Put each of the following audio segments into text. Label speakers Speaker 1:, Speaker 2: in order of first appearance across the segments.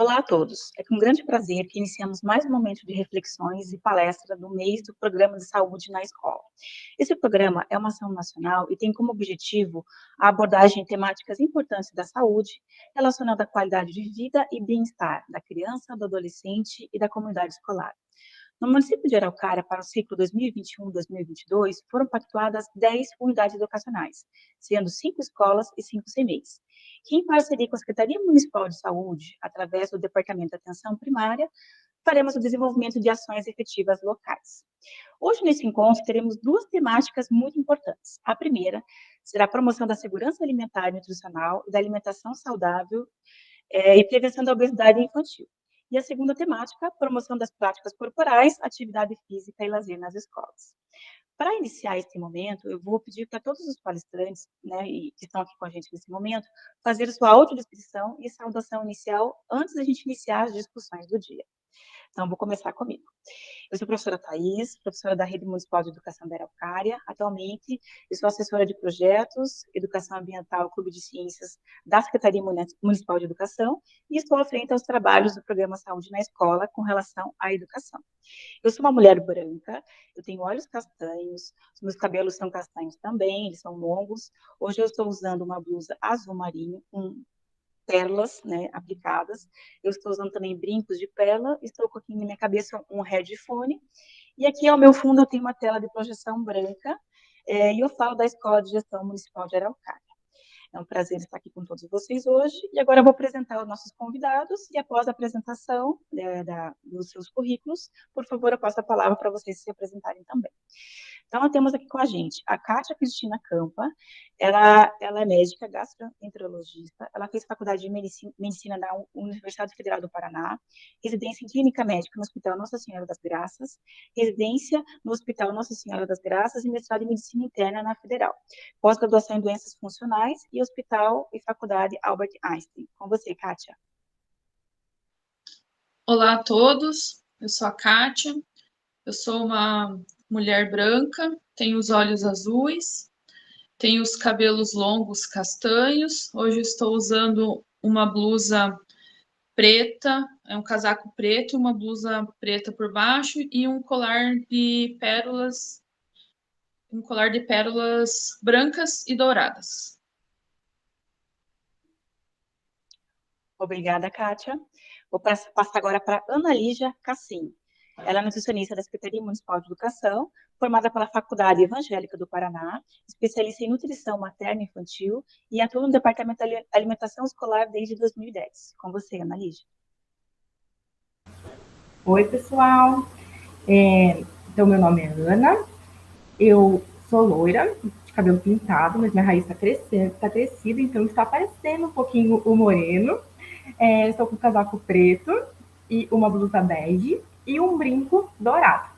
Speaker 1: Olá a todos. É com grande prazer que iniciamos mais um momento de reflexões e palestra do mês do Programa de Saúde na Escola. Esse programa é uma ação nacional e tem como objetivo a abordagem de temáticas importantes da saúde, relacionada à qualidade de vida e bem-estar da criança, do adolescente e da comunidade escolar. No município de Araucária, para o ciclo 2021-2022, foram pactuadas 10 unidades educacionais, sendo 5 escolas e 5 CMEs, que, em parceria com a Secretaria Municipal de Saúde, através do Departamento de Atenção Primária, faremos o desenvolvimento de ações efetivas locais. Hoje, nesse encontro, teremos duas temáticas muito importantes. A primeira será a promoção da segurança alimentar e nutricional e da alimentação saudável e prevenção da obesidade infantil. E a segunda temática, promoção das práticas corporais, atividade física e lazer nas escolas. Para iniciar este momento, eu vou pedir para todos os palestrantes, né, que estão aqui com a gente nesse momento, fazer sua autodescrição e saudação inicial antes da gente iniciar as discussões do dia. Então, vou começar comigo. Eu sou a professora Thais, professora da Rede Municipal de Educação da Araucária. Atualmente, eu sou assessora de projetos, educação ambiental, clube de ciências da Secretaria Municipal de Educação e estou à frente aos trabalhos do programa Saúde na Escola com relação à educação. Eu sou uma mulher branca, eu tenho olhos castanhos, os meus cabelos são castanhos também, eles são longos. Hoje eu estou usando uma blusa azul marinho com pérolas, né, aplicadas. Eu estou usando também brincos de pérola, estou com aqui na minha cabeça um headphone, e aqui ao meu fundo eu tenho uma tela de projeção branca, e eu falo da Escola de Gestão Municipal de Araucária. É um prazer estar aqui com todos vocês hoje, e agora eu vou apresentar os nossos convidados, e após a apresentação dos seus currículos, por favor, eu passo a palavra para vocês se apresentarem também. Então, nós temos aqui com a gente a Kátia Cristina Campa, ela é médica gastroenterologista, ela fez faculdade de medicina na Universidade Federal do Paraná, residência em clínica médica no Hospital Nossa Senhora das Graças, residência no Hospital Nossa Senhora das Graças e mestrado em medicina interna na Federal, pós-graduação em doenças funcionais e Hospital e Faculdade Albert Einstein. Com você, Kátia.
Speaker 2: Olá a todos, eu sou a Kátia, eu sou uma mulher branca, tenho os olhos azuis, tenho os cabelos longos castanhos. Hoje estou usando uma blusa preta, é um casaco preto, uma blusa preta por baixo e um colar de pérolas, brancas e douradas.
Speaker 1: Obrigada, Kátia. Vou passar agora para Ana Lígia Cassim. Ela é nutricionista da Secretaria Municipal de Educação, formada pela Faculdade Evangélica do Paraná, especialista em nutrição materna e infantil e atua no Departamento de Alimentação Escolar desde 2010. Com você, Ana Lígia.
Speaker 3: Oi, pessoal. Então, meu nome é Ana, eu sou loira, de cabelo pintado, mas minha raiz está crescida, então está aparecendo um pouquinho o moreno. Estou com um casaco preto e uma blusa bege e um brinco dourado.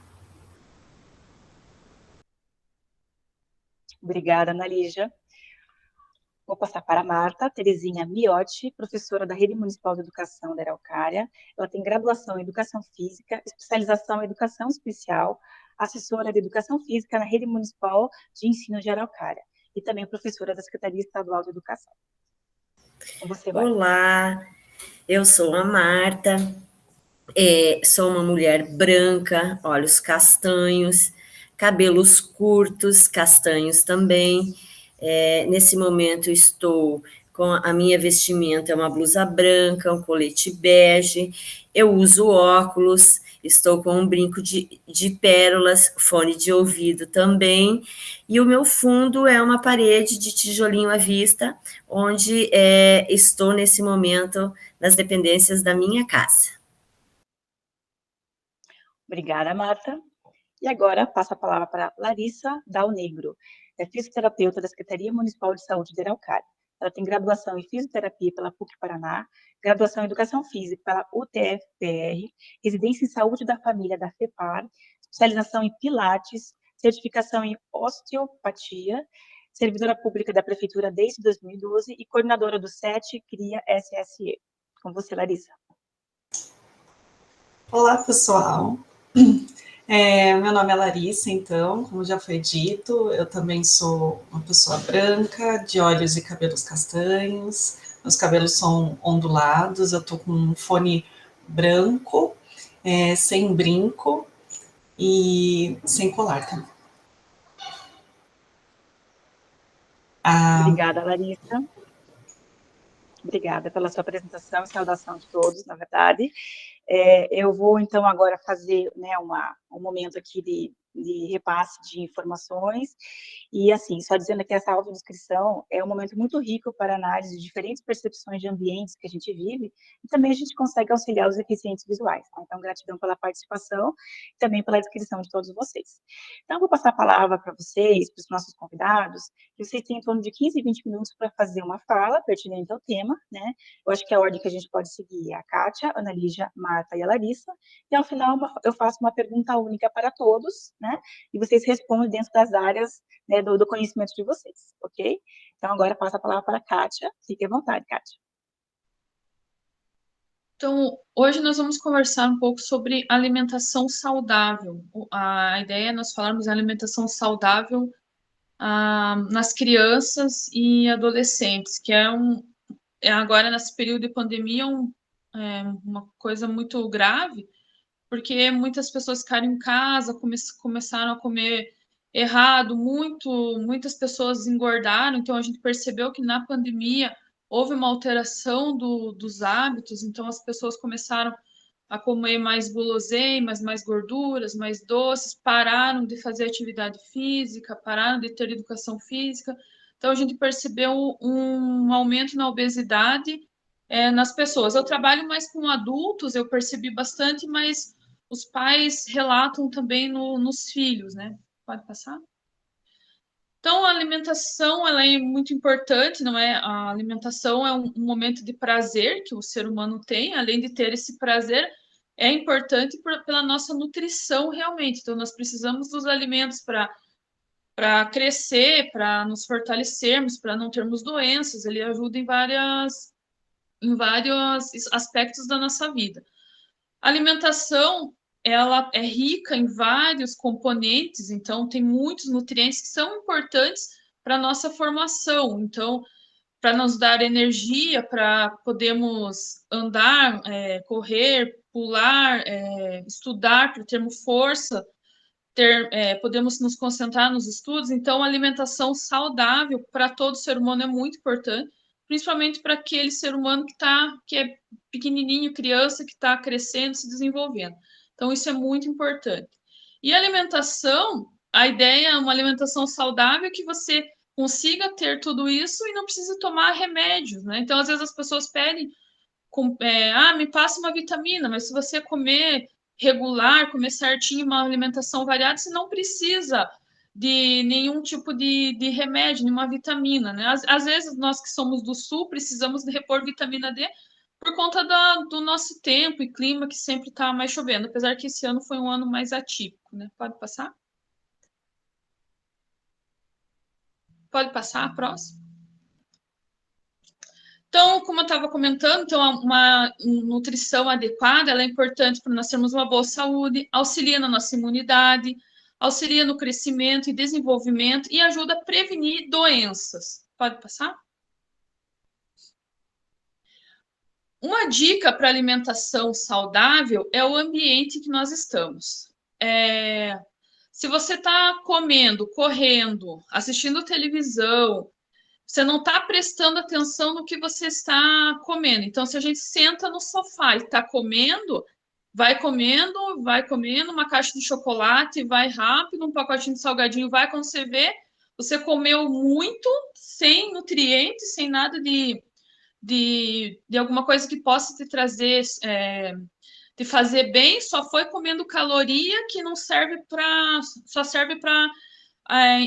Speaker 1: Obrigada, Ana Lígia. Vou passar para a Marta Terezinha Miotti, professora da Rede Municipal de Educação da Araucária. Ela tem graduação em Educação Física, especialização em Educação Especial, assessora de Educação Física na Rede Municipal de Ensino de Araucária e também professora da Secretaria Estadual de Educação. Com você, Marta.
Speaker 4: Olá, eu sou a Marta, sou uma mulher branca, olhos castanhos, cabelos curtos, castanhos também. Nesse momento estou com a minha vestimenta, é uma blusa branca, um colete bege, eu uso óculos, estou com um brinco de pérolas, fone de ouvido também, e o meu fundo é uma parede de tijolinho à vista, onde estou nesse momento nas dependências da minha casa.
Speaker 1: Obrigada, Marta. E agora passo a palavra para Larissa Dal Negro, fisioterapeuta da Secretaria Municipal de Saúde de Araucária. Ela tem graduação em fisioterapia pela PUC Paraná, graduação em educação física pela UTF-PR, residência em saúde da família da FEPAR, especialização em pilates, certificação em osteopatia, servidora pública da prefeitura desde 2012 e coordenadora do SET CRIA SSE. Com você, Larissa.
Speaker 5: Olá, pessoal. Meu nome é Larissa, então, como já foi dito, eu também sou uma pessoa branca, de olhos e cabelos castanhos, meus cabelos são ondulados, eu tô com um fone branco, sem brinco e sem colar também.
Speaker 1: Obrigada, Larissa. Obrigada pela sua apresentação e saudação de todos, na verdade. Eu vou, então, agora fazer, né, um momento aqui de repasse de informações, e, assim, só dizendo que essa audiodescrição é um momento muito rico para análise de diferentes percepções de ambientes que a gente vive, e também a gente consegue auxiliar os deficientes visuais, tá? Então, gratidão pela participação e também pela descrição de todos vocês. Então, eu vou passar a palavra para vocês, para os nossos convidados, que vocês têm em torno de 15, 20 minutos para fazer uma fala pertinente ao tema, né? Eu acho que a ordem que a gente pode seguir é a Kátia, a Ana Lígia, Marta e a Larissa, e ao final eu faço uma pergunta única para todos, né? E vocês respondem dentro das áreas, né, do conhecimento de vocês, ok? Então, agora passo a palavra para a Kátia. Fique à vontade, Kátia.
Speaker 2: Então, hoje nós vamos conversar um pouco sobre alimentação saudável. A ideia é nós falarmos em alimentação saudável nas crianças e adolescentes, que agora, nesse período de pandemia, uma coisa muito grave, porque muitas pessoas ficaram em casa, começaram a comer errado, muitas pessoas engordaram, então a gente percebeu que na pandemia houve uma alteração dos hábitos, então as pessoas começaram a comer mais guloseimas, mais gorduras, mais doces, pararam de fazer atividade física, pararam de ter educação física, então a gente percebeu um aumento na obesidade nas pessoas. Eu trabalho mais com adultos, eu percebi bastante, mas os pais relatam também nos filhos, né? Pode passar? Então, a alimentação, ela é muito importante, não é? A alimentação é um momento de prazer que o ser humano tem, além de ter esse prazer, é importante pela nossa nutrição, realmente. Então, nós precisamos dos alimentos para crescer, para nos fortalecermos, para não termos doenças. Ele ajuda em vários aspectos da nossa vida. A alimentação, ela é rica em vários componentes, então tem muitos nutrientes que são importantes para a nossa formação. Então, para nos dar energia, para podermos andar, correr, pular, estudar, para termos força, podemos nos concentrar nos estudos. Então, a alimentação saudável para todo ser humano é muito importante, principalmente para aquele ser humano que é pequenininho, criança, que está crescendo, se desenvolvendo. Então, isso é muito importante. E a alimentação, a ideia é uma alimentação saudável que você consiga ter tudo isso e não precise tomar remédios, né? Então, às vezes as pessoas pedem, me passa uma vitamina, mas se você comer regular, comer certinho, uma alimentação variada, você não precisa de nenhum tipo de remédio, nenhuma vitamina, né? Às vezes, nós que somos do Sul, precisamos de repor vitamina D por conta do nosso tempo e clima, que sempre está mais chovendo, apesar que esse ano foi um ano mais atípico, né? Pode passar? Pode passar a próxima? Então, como eu estava comentando, então uma nutrição adequada ela é importante para nós termos uma boa saúde, auxilia na nossa imunidade, auxilia no crescimento e desenvolvimento e ajuda a prevenir doenças. Pode passar? Uma dica para alimentação saudável é o ambiente que nós estamos. Se você está comendo, correndo, assistindo televisão, você não está prestando atenção no que você está comendo. Então, se a gente senta no sofá e está comendo, vai comendo uma caixa de chocolate, vai rápido, um pacotinho de salgadinho, vai quando você vê, você comeu muito, sem nutrientes, sem nada de alguma coisa que possa te trazer, te fazer bem, só foi comendo caloria que não serve só serve para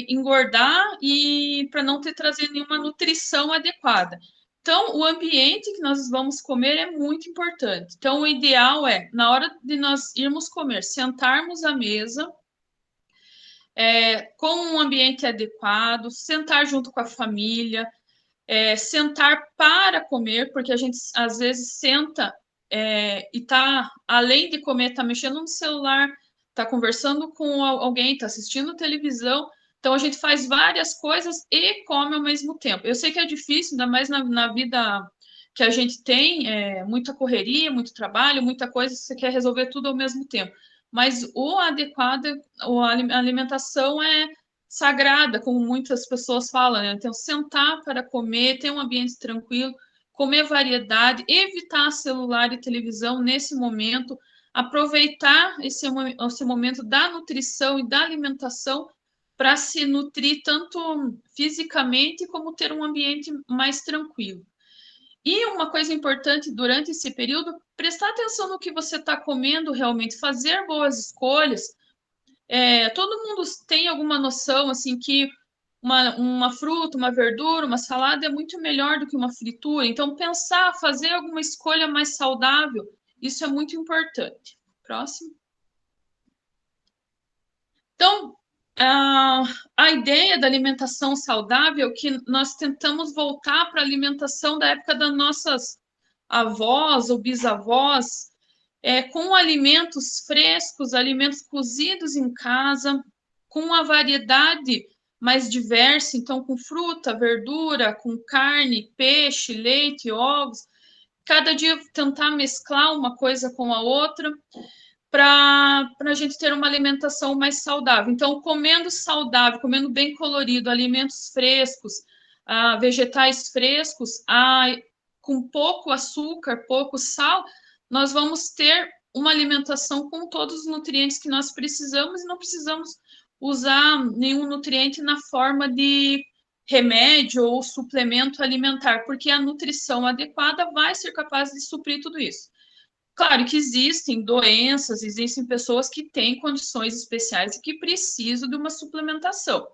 Speaker 2: engordar e para não te trazer nenhuma nutrição adequada. Então, o ambiente que nós vamos comer é muito importante. Então, o ideal é, na hora de nós irmos comer, sentarmos à mesa, com um ambiente adequado, sentar junto com a família, sentar para comer, porque a gente às vezes senta e tá, além de comer, tá mexendo no celular, tá conversando com alguém, tá assistindo televisão. Então a gente faz várias coisas e come ao mesmo tempo. Eu sei que é difícil, ainda mais na vida que a gente tem muita correria, muito trabalho, muita coisa, você quer resolver tudo ao mesmo tempo. Mas o adequado, a alimentação é sagrada, como muitas pessoas falam, né? Então, sentar para comer, ter um ambiente tranquilo, comer variedade, evitar celular e televisão nesse momento, aproveitar esse momento da nutrição e da alimentação para se nutrir tanto fisicamente como ter um ambiente mais tranquilo. E uma coisa importante durante esse período, prestar atenção no que você está comendo realmente, fazer boas escolhas. Todo mundo tem alguma noção assim que uma fruta, uma verdura, uma salada é muito melhor do que uma fritura. Então, pensar, fazer alguma escolha mais saudável, isso é muito importante. Próximo. Então, a ideia da alimentação saudável é que nós tentamos voltar para a alimentação da época das nossas avós ou bisavós, com alimentos frescos, alimentos cozidos em casa, com uma variedade mais diversa, então com fruta, verdura, com carne, peixe, leite, ovos, cada dia tentar mesclar uma coisa com a outra, para a gente ter uma alimentação mais saudável. Então, comendo saudável, comendo bem colorido, alimentos frescos, vegetais frescos, com pouco açúcar, pouco sal, nós vamos ter uma alimentação com todos os nutrientes que nós precisamos e não precisamos usar nenhum nutriente na forma de remédio ou suplemento alimentar, porque a nutrição adequada vai ser capaz de suprir tudo isso. Claro que existem doenças, existem pessoas que têm condições especiais e que precisam de uma suplementação.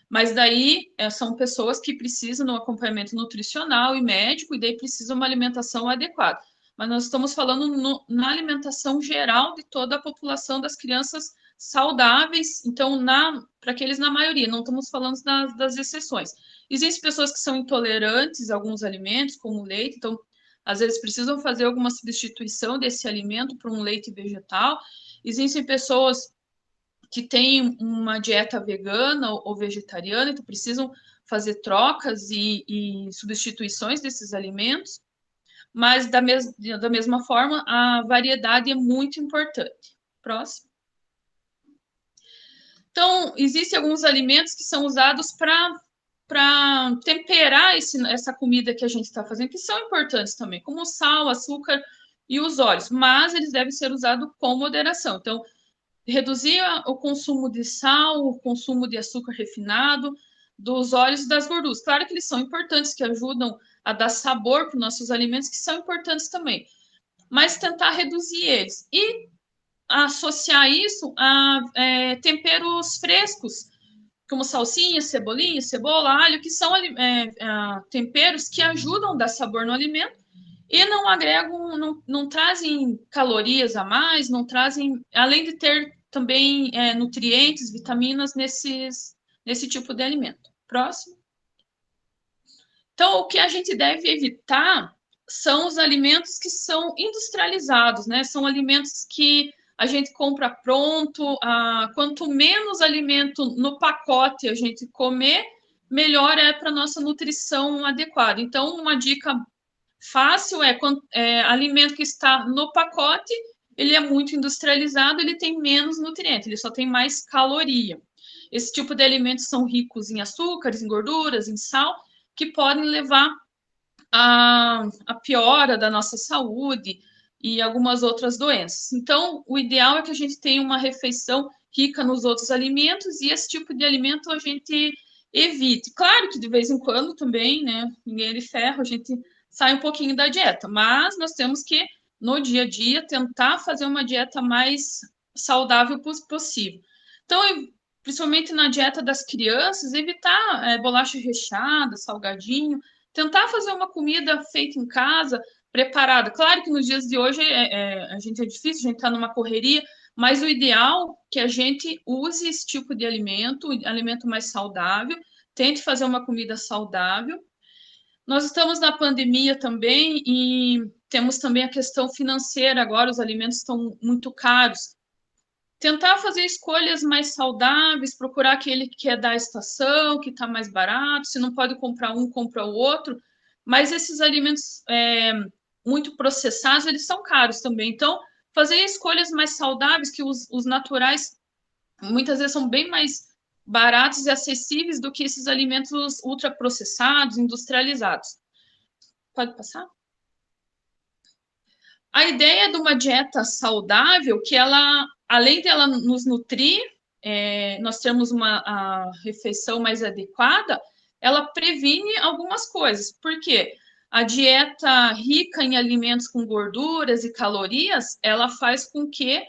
Speaker 2: Mas daí são pessoas que precisam de um acompanhamento nutricional e médico, e daí precisam de uma alimentação adequada. Mas nós estamos falando na alimentação geral de toda a população das crianças saudáveis, então, para aqueles na maioria, não estamos falando das exceções. Existem pessoas que são intolerantes a alguns alimentos, como o leite, então às vezes precisam fazer alguma substituição desse alimento por um leite vegetal. Existem pessoas que têm uma dieta vegana ou vegetariana, então precisam fazer trocas e substituições desses alimentos, mas da mesma forma, a variedade é muito importante. Próximo. Então, existem alguns alimentos que são usados para temperar essa comida que a gente está fazendo, que são importantes também, como o sal, açúcar e os óleos, mas eles devem ser usados com moderação. Então, reduzir o consumo de sal, o consumo de açúcar refinado, dos óleos e das gorduras. Claro que eles são importantes, que ajudam a dar sabor para os nossos alimentos, que são importantes também, mas tentar reduzir eles. E associar isso a temperos frescos, como salsinha, cebolinha, cebola, alho, que são temperos que ajudam a dar sabor no alimento e não agregam, não trazem calorias a mais, não trazem, além de ter também nutrientes, vitaminas nesse tipo de alimento. Próximo. Então, o que a gente deve evitar são os alimentos que são industrializados, né? São alimentos que a gente compra pronto, quanto menos alimento no pacote a gente comer, melhor é para a nossa nutrição adequada. Então, uma dica fácil alimento que está no pacote, ele é muito industrializado, ele tem menos nutrientes, ele só tem mais caloria. Esse tipo de alimentos são ricos em açúcares, em gorduras, em sal, que podem levar a piora da nossa saúde, e algumas outras doenças. Então, o ideal é que a gente tenha uma refeição rica nos outros alimentos e esse tipo de alimento a gente evite. Claro que de vez em quando também, né, ninguém é de ferro, a gente sai um pouquinho da dieta, mas nós temos que, no dia a dia, tentar fazer uma dieta mais saudável possível. Então, principalmente na dieta das crianças, evitar bolacha recheada, salgadinho, tentar fazer uma comida feita em casa, preparada. Claro que nos dias de hoje a gente é difícil, a gente está numa correria, mas o ideal é que a gente use esse tipo de alimento mais saudável, tente fazer uma comida saudável. Nós estamos na pandemia também e temos também a questão financeira agora, os alimentos estão muito caros. Tentar fazer escolhas mais saudáveis, procurar aquele que é da estação, que está mais barato, se não pode comprar um, compra o outro, mas esses alimentos muito processados, eles são caros também. Então, fazer escolhas mais saudáveis, que os naturais, muitas vezes, são bem mais baratos e acessíveis do que esses alimentos ultraprocessados, industrializados. Pode passar? A ideia de uma dieta saudável, que ela, além dela nos nutrir, nós temos a refeição mais adequada, ela previne algumas coisas. Por quê? A dieta rica em alimentos com gorduras e calorias, ela faz com que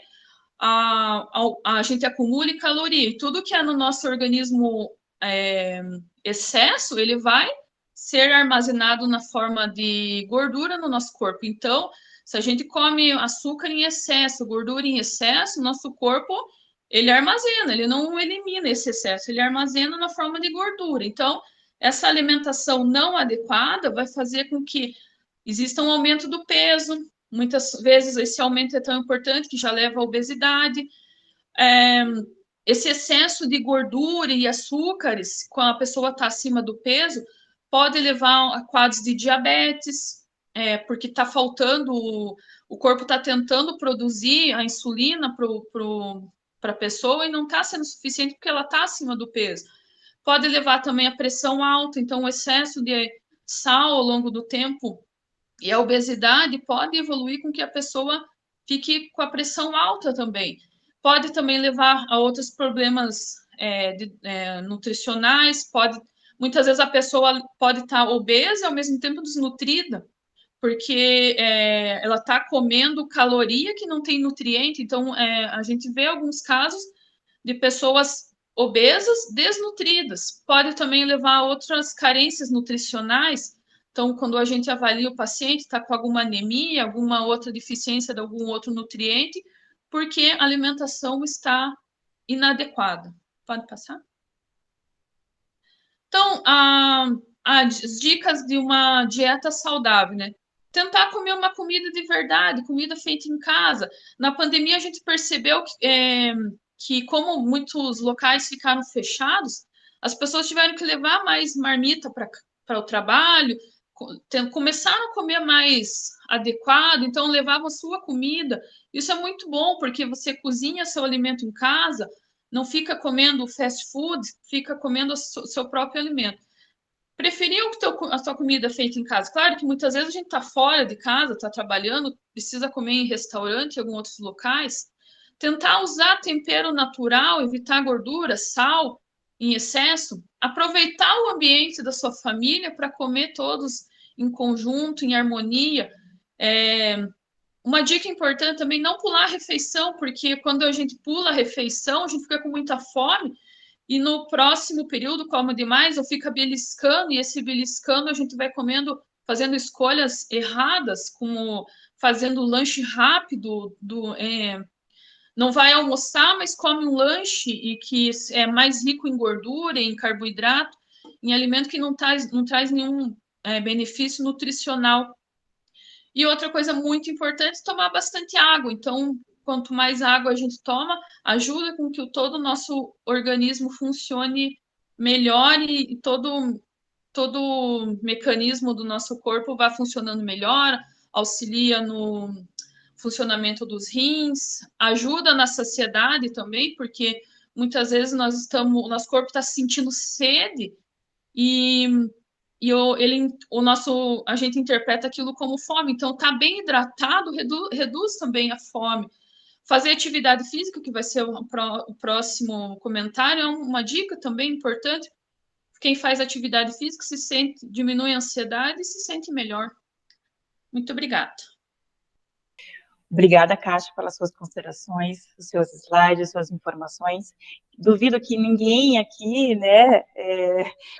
Speaker 2: a gente acumule caloria. E tudo que é no nosso organismo excesso, ele vai ser armazenado na forma de gordura no nosso corpo. Então, se a gente come açúcar em excesso, gordura em excesso, nosso corpo, ele armazena, ele não elimina esse excesso, ele armazena na forma de gordura. Então, essa alimentação não adequada vai fazer com que exista um aumento do peso. Muitas vezes esse aumento é tão importante que já leva à obesidade. Esse excesso de gordura e açúcares, quando a pessoa está acima do peso, pode levar a quadros de diabetes, porque está faltando, o corpo está tentando produzir a insulina para a pessoa e não está sendo suficiente porque ela está acima do peso. Pode levar também a pressão alta, então o excesso de sal ao longo do tempo e a obesidade pode evoluir com que a pessoa fique com a pressão alta também. Pode também levar a outros problemas nutricionais, muitas vezes a pessoa pode estar obesa e ao mesmo tempo desnutrida, porque ela está comendo caloria que não tem nutriente. Então, a gente vê alguns casos de pessoas obesas desnutridas. Pode também levar a outras carências nutricionais. Então, quando a gente avalia o paciente, está com alguma anemia, alguma outra deficiência de algum outro nutriente, porque a alimentação está inadequada. Pode passar? Então, as dicas de uma dieta saudável, né? Tentar comer uma comida de verdade, comida feita em casa. Na pandemia, a gente percebeu que como muitos locais ficaram fechados, as pessoas tiveram que levar mais marmita para o trabalho, começaram a comer mais adequado, então levavam a sua comida. Isso é muito bom, porque você cozinha seu alimento em casa, não fica comendo fast food, fica comendo o seu próprio alimento. Preferir a sua comida feita em casa. Claro que muitas vezes a gente está fora de casa, está trabalhando, precisa comer em restaurante, em alguns outros locais. Tentar usar tempero natural, evitar gordura, sal em excesso. Aproveitar o ambiente da sua família para comer todos em conjunto, em harmonia. Uma dica importante também, não pular a refeição, porque quando a gente pula a refeição, a gente fica com muita fome, e no próximo período come demais, ou fica beliscando, e esse beliscando a gente vai comendo, fazendo escolhas erradas, como fazendo lanche rápido, não vai almoçar, mas come um lanche e que é mais rico em gordura, em carboidrato, em alimento que não traz nenhum benefício nutricional. E outra coisa muito importante é tomar bastante água. Então, quanto mais água a gente toma, ajuda com que todo o nosso organismo funcione melhor e todo o mecanismo do nosso corpo vá funcionando melhor, auxilia no funcionamento dos rins, ajuda na saciedade também, porque muitas vezes nosso corpo está sentindo sede e a gente interpreta aquilo como fome. Então, tá bem hidratado reduz também a fome. Fazer atividade física, que vai ser o próximo comentário, é uma dica também importante. Quem faz atividade física diminui a ansiedade e se sente melhor. Muito obrigada.
Speaker 1: Obrigada, Kátia, pelas suas considerações, os seus slides, suas informações. Duvido que ninguém aqui, né,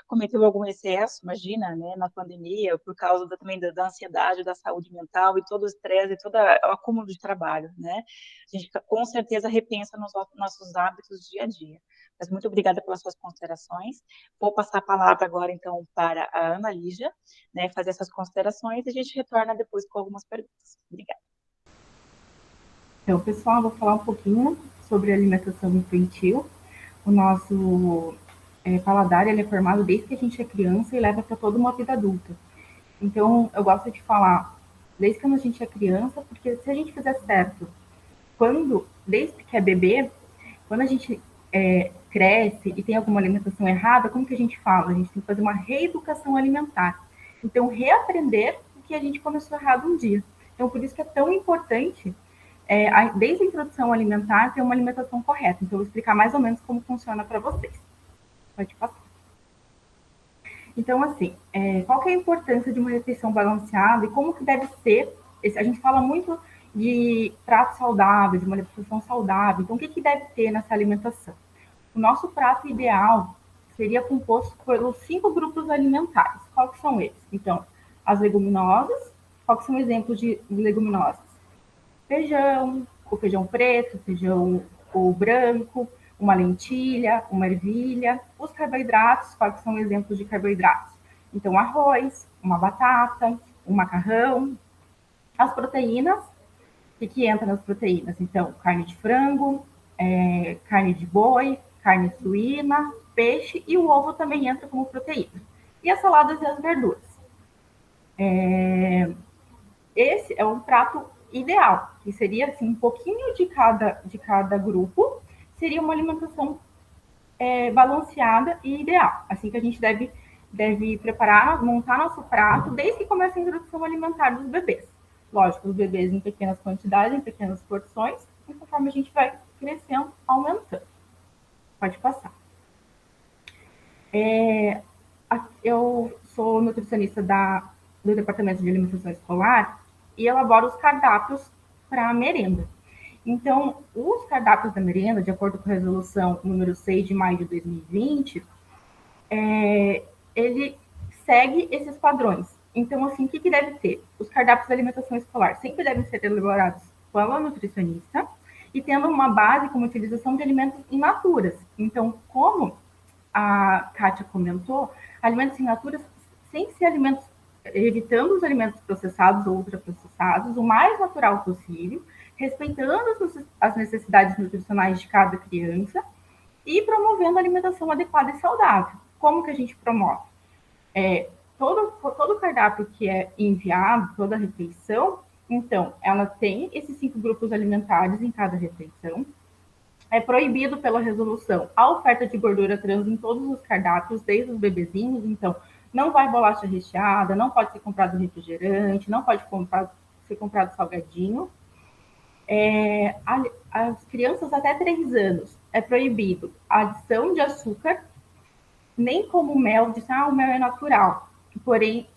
Speaker 1: cometeu algum excesso, imagina, né, na pandemia, por causa também da ansiedade, da saúde mental e todo o estresse e todo o acúmulo de trabalho, né? A gente com certeza repensa nos nossos hábitos dia a dia. Mas muito obrigada pelas suas considerações. Vou passar a palavra agora, então, para a Ana Lígia, né, fazer essas considerações e a gente retorna depois com algumas perguntas. Obrigada.
Speaker 3: Então, pessoal, vou falar um pouquinho sobre alimentação infantil. O nosso paladar ele é formado desde que a gente é criança e leva para toda uma vida adulta. Então, eu gosto de falar, desde quando a gente é criança, porque se a gente fizer certo, desde que é bebê, quando a gente cresce e tem alguma alimentação errada, como que a gente fala? A gente tem que fazer uma reeducação alimentar. Então, reaprender o que a gente começou errado um dia. Então, por isso que é tão importante, desde a introdução alimentar, ter uma alimentação correta. Então, eu vou explicar mais ou menos como funciona para vocês. Pode passar. Então, assim, qual que é a importância de uma refeição balanceada e como que deve ser? A gente fala muito de prato saudável, de uma alimentação saudável. Então, o que deve ter nessa alimentação? O nosso prato ideal seria composto pelos 5 grupos alimentares. Quais que são eles? Então, as leguminosas. Quais que são exemplos de leguminosas? Feijão, o feijão preto, o branco, uma lentilha, uma ervilha. Os carboidratos, quais são exemplos de carboidratos? Então, arroz, uma batata, um macarrão. As proteínas, o que entra nas proteínas? Então, carne de frango, carne de boi, carne suína, peixe e o ovo também entra como proteína. E as saladas e as verduras. Esse é um prato ideal, que seria assim, um pouquinho de cada grupo, seria uma alimentação balanceada e ideal. Assim que a gente deve preparar, montar nosso prato, desde que começa a introdução alimentar dos bebês. Lógico, os bebês em pequenas quantidades, em pequenas porções, e conforme a gente vai crescendo, aumentando. Pode passar. Eu sou nutricionista do Departamento de Alimentação Escolar e elaboro os cardápios para a merenda. Então, os cardápios da merenda, de acordo com a resolução número 6 de maio de 2020, ele segue esses padrões. Então, assim, o que deve ter? Os cardápios da alimentação escolar sempre devem ser elaborados pela nutricionista e tendo uma base como utilização de alimentos in naturas. Então, como a Kátia comentou, alimentos in naturas, sem ser alimentos, evitando os alimentos processados ou ultraprocessados, o mais natural possível, respeitando as necessidades nutricionais de cada criança e promovendo a alimentação adequada e saudável. Como que a gente promove? Todo cardápio que é enviado, toda refeição, então, ela tem esses 5 grupos alimentares em cada refeição. É proibido pela resolução a oferta de gordura trans em todos os cardápios, desde os bebezinhos. Então, não vai bolacha recheada, não pode ser comprado refrigerante, não pode ser comprado salgadinho. As crianças até 3 anos é proibido a adição de açúcar, nem como mel, o mel é natural, porém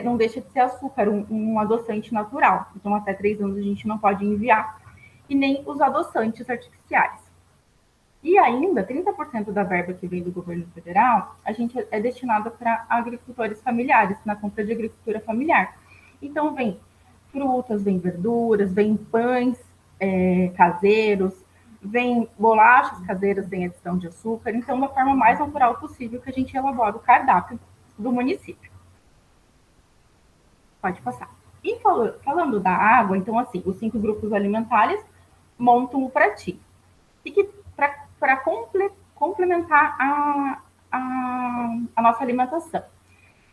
Speaker 3: não deixa de ser açúcar, um adoçante natural. Então, até 3 anos a gente não pode enviar, e nem os adoçantes artificiais. E ainda, 30% da verba que vem do governo federal, a gente é destinada para agricultores familiares, na compra de agricultura familiar. Então, vem frutas, vem verduras, vem pães caseiros, vem bolachas caseiras sem adição de açúcar. Então, da forma mais natural possível que a gente elabora o cardápio do município. Pode passar. E falando da água, então, assim, os 5 grupos alimentares montam o pratinho. E para complementar a nossa alimentação,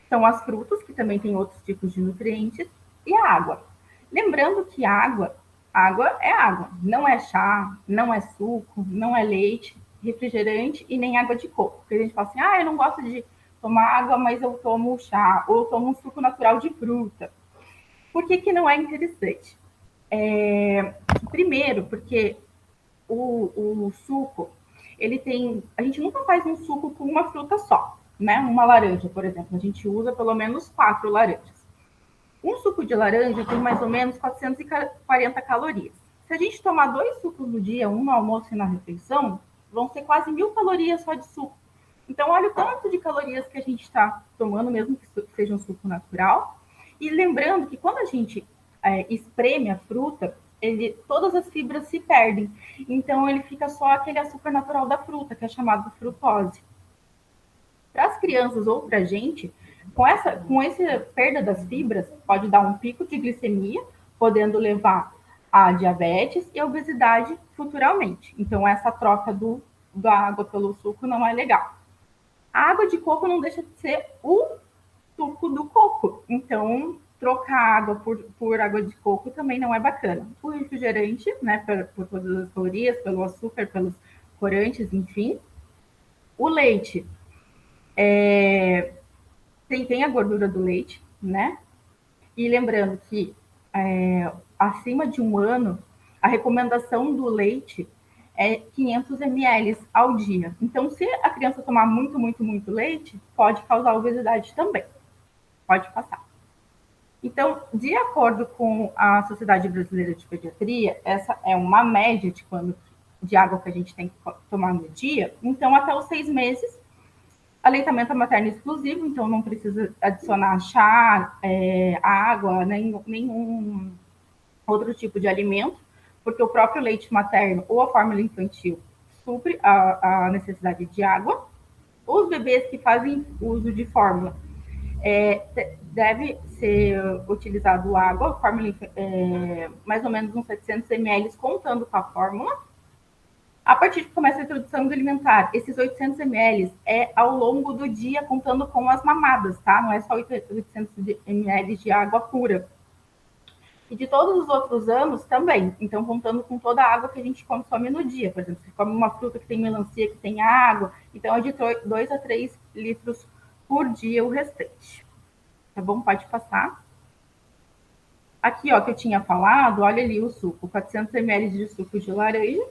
Speaker 3: são as frutas, que também tem outros tipos de nutrientes, e a água. Lembrando que água é água, não é chá, não é suco, não é leite, refrigerante e nem água de coco. Porque a gente fala assim, eu não gosto de tomar água, mas eu tomo chá, ou eu tomo um suco natural de fruta. Por que não é interessante? Primeiro, porque o suco, a gente nunca faz um suco com uma fruta só, né? Uma laranja, por exemplo, a gente usa pelo menos 4 laranjas. Um suco de laranja tem mais ou menos 440 calorias. Se a gente tomar 2 sucos no dia, um no almoço e na refeição, vão ser quase 1.000 calorias só de suco. Então, olha o quanto de calorias que a gente está tomando, mesmo que seja um suco natural. E lembrando que quando a gente espreme a fruta, todas as fibras se perdem. Então, ele fica só aquele açúcar natural da fruta, que é chamado frutose. Para as crianças ou para a gente, com essa perda das fibras, pode dar um pico de glicemia, podendo levar a diabetes e a obesidade futuramente. Então, essa troca da água pelo suco não é legal. A água de coco não deixa de ser o suco do coco. Então, trocar água por água de coco também não é bacana. O refrigerante, né, por todas as calorias, pelo açúcar, pelos corantes, enfim. O leite, tem a gordura do leite, né? E lembrando que acima de 1 ano, a recomendação do leite é 500 ml ao dia. Então, se a criança tomar muito, muito, muito leite, pode causar obesidade também. Pode passar. Então, de acordo com a Sociedade Brasileira de Pediatria, essa é uma média de água que a gente tem que tomar no dia. Então, até os 6 meses, aleitamento materno exclusivo, então não precisa adicionar chá, água, nenhum outro tipo de alimento, porque o próprio leite materno ou a fórmula infantil supre a necessidade de água. Os bebês que fazem uso de fórmula deve ser utilizado água, fórmula, mais ou menos uns 700 ml, contando com a fórmula. A partir que começa a introdução do alimentar, esses 800 ml é ao longo do dia, contando com as mamadas, tá? Não é só 800 ml de água pura. E de todos os outros anos também. Então, contando com toda a água que a gente consome no dia. Por exemplo, se come uma fruta que tem melancia, que tem água, então é de 2 a 3 litros por dia o restante. Tá bom? Pode passar. Aqui, ó, que eu tinha falado, olha ali o suco. 400 ml de suco de laranja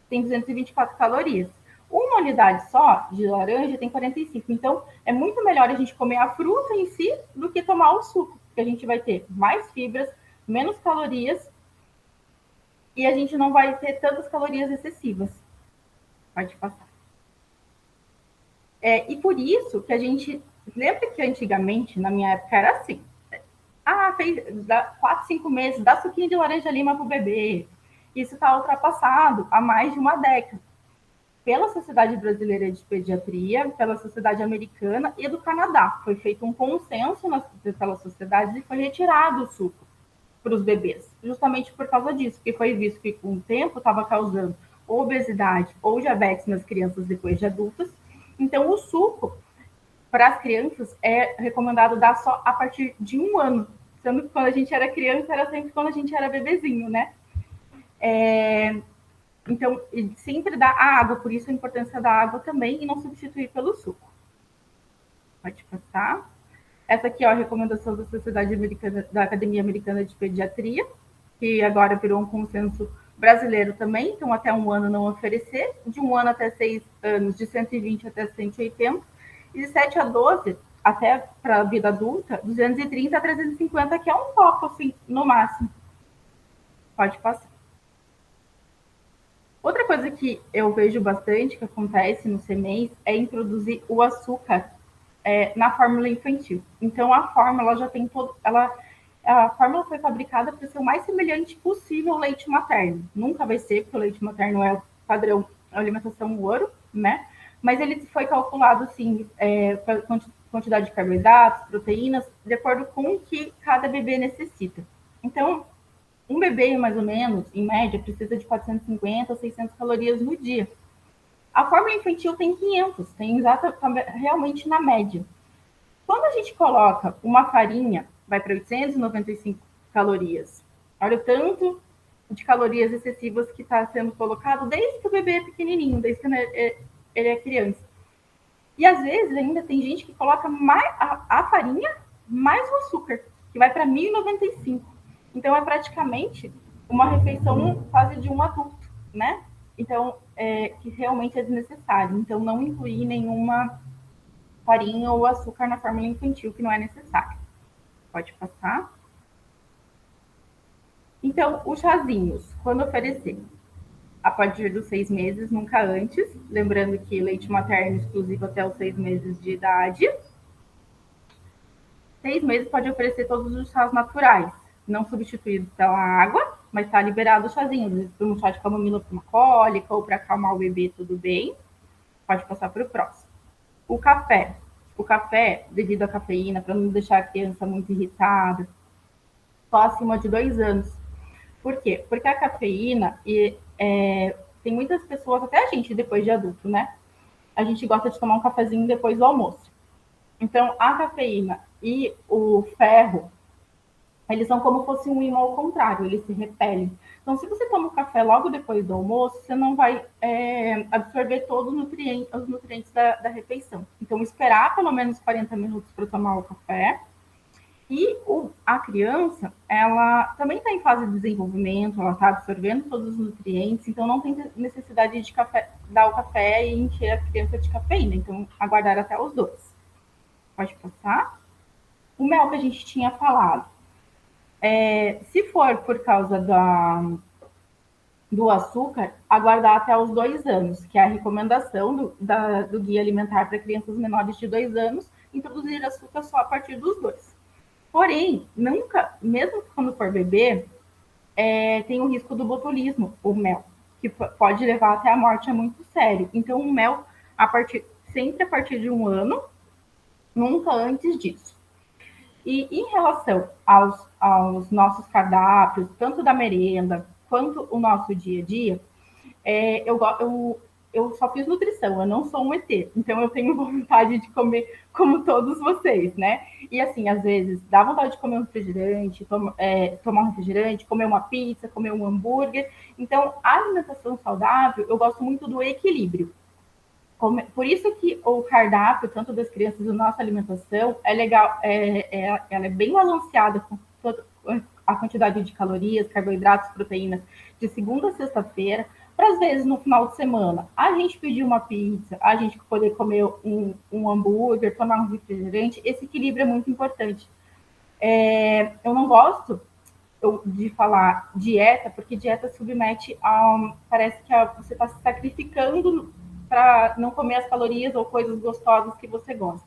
Speaker 3: tem 224 calorias. Uma unidade só de laranja tem 45. Então, é muito melhor a gente comer a fruta em si do que tomar o suco, porque a gente vai ter mais fibras, menos calorias, e a gente não vai ter tantas calorias excessivas. Pode passar. E por isso que a gente... Lembra que antigamente, na minha época, era assim. Fez 4, 5 meses, dá suquinho de laranja lima para o bebê. Isso está ultrapassado há mais de uma década. Pela Sociedade Brasileira de Pediatria, pela Sociedade Americana e do Canadá. Foi feito um consenso pelas sociedades e foi retirado o suco para os bebês, justamente por causa disso, porque foi visto que com o tempo estava causando obesidade ou diabetes nas crianças depois de adultas. Então, o suco para as crianças é recomendado dar só a partir de 1 ano, sendo que quando a gente era criança era sempre quando a gente era bebezinho, né? Então, sempre dá a água, por isso a importância da água também, e não substituir pelo suco. Pode passar. Essa aqui é a recomendação da Sociedade Americana, da Academia Americana de Pediatria, que agora virou um consenso brasileiro também, então até 1 ano não oferecer, de 1 ano até 6 anos, de 120 até 180, e de 7 a 12, até para a vida adulta, 230 a 350, que é um copo, assim, no máximo. Pode passar. Outra coisa que eu vejo bastante que acontece no CMEs é introduzir o açúcar na fórmula infantil. Então, a fórmula já tem todo... A fórmula foi fabricada para ser o mais semelhante possível ao leite materno. Nunca vai ser, porque o leite materno é o padrão alimentação ouro, né? Mas ele foi calculado, assim, quantidade de carboidratos, proteínas, de acordo com o que cada bebê necessita. Então, um bebê, mais ou menos, em média, precisa de 450 a 600 calorias no dia. A fórmula infantil tem 500, tem realmente na média. Quando a gente coloca uma farinha, vai para 895 calorias. Olha o tanto de calorias excessivas que está sendo colocado desde que o bebê é pequenininho, desde que ele é criança. E, às vezes, ainda tem gente que coloca a farinha mais o açúcar, que vai para 1095. Então, é praticamente uma refeição quase de um adulto, né? Então, que realmente é desnecessário. Então, não incluir nenhuma farinha ou açúcar na fórmula infantil, que não é necessário. Pode passar. Então, os chazinhos, quando oferecer? A partir dos 6 meses, nunca antes. Lembrando que leite materno exclusivo até os 6 meses de idade. 6 meses pode oferecer todos os chás naturais, não substituídos pela água, mas está liberado o chazinho. Às vezes, para um chá de camomila para uma cólica ou para acalmar o bebê, tudo bem. Pode passar para o próximo. O café. O café, devido à cafeína, para não deixar a criança muito irritada, só acima de 2 anos. Por quê? Porque a cafeína, tem muitas pessoas, até a gente depois de adulto, né? A gente gosta de tomar um cafezinho depois do almoço. Então, a cafeína e o ferro, eles são como se fosse um ímã ao contrário, eles se repelem. Então, se você toma o café logo depois do almoço, você não vai absorver todos os nutrientes da refeição. Então, esperar pelo menos 40 minutos para tomar o café. E a criança, ela também está em fase de desenvolvimento, ela está absorvendo todos os nutrientes, então não tem necessidade de dar o café e encher a criança de cafeína. Então, aguardar até os 2. Pode passar. O mel que a gente tinha falado. Se for por causa do açúcar, aguardar até os 2 anos, que é a recomendação do Guia Alimentar para Crianças Menores de 2 anos, introduzir açúcar só a partir dos 2. Porém, nunca, mesmo quando for bebê, tem o risco do botulismo, o mel, que pode levar até a morte, é muito sério. Então, o mel, sempre a partir de 1 ano, nunca antes disso. E em relação aos nossos cardápios, tanto da merenda quanto o nosso dia a dia, eu só fiz nutrição, eu não sou um ET, então eu tenho vontade de comer como todos vocês, né? E assim, às vezes, dá vontade de comer um refrigerante, tomar um refrigerante, comer uma pizza, comer um hambúrguer. Então, a alimentação saudável, eu gosto muito do equilíbrio. Por isso que o cardápio, tanto das crianças e da nossa alimentação, é legal, ela é bem balanceada com toda a quantidade de calorias, carboidratos, proteínas, de segunda a sexta-feira, para às vezes no final de semana a gente pedir uma pizza, a gente poder comer um hambúrguer, tomar um refrigerante. Esse equilíbrio é muito importante. Eu não gosto de falar dieta, porque dieta submete parece que você está se sacrificando para não comer as calorias ou coisas gostosas que você gosta.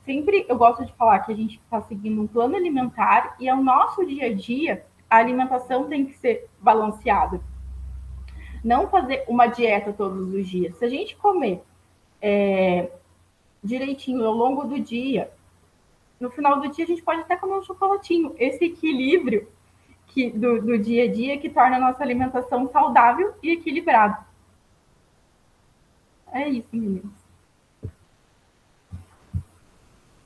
Speaker 3: Sempre eu gosto de falar que a gente está seguindo um plano alimentar e ao nosso dia a dia a alimentação tem que ser balanceada. Não fazer uma dieta todos os dias. Se a gente comer direitinho ao longo do dia, no final do dia a gente pode até comer um chocolatinho. Esse equilíbrio do dia a dia que torna a nossa alimentação saudável e equilibrada. É isso, meninas.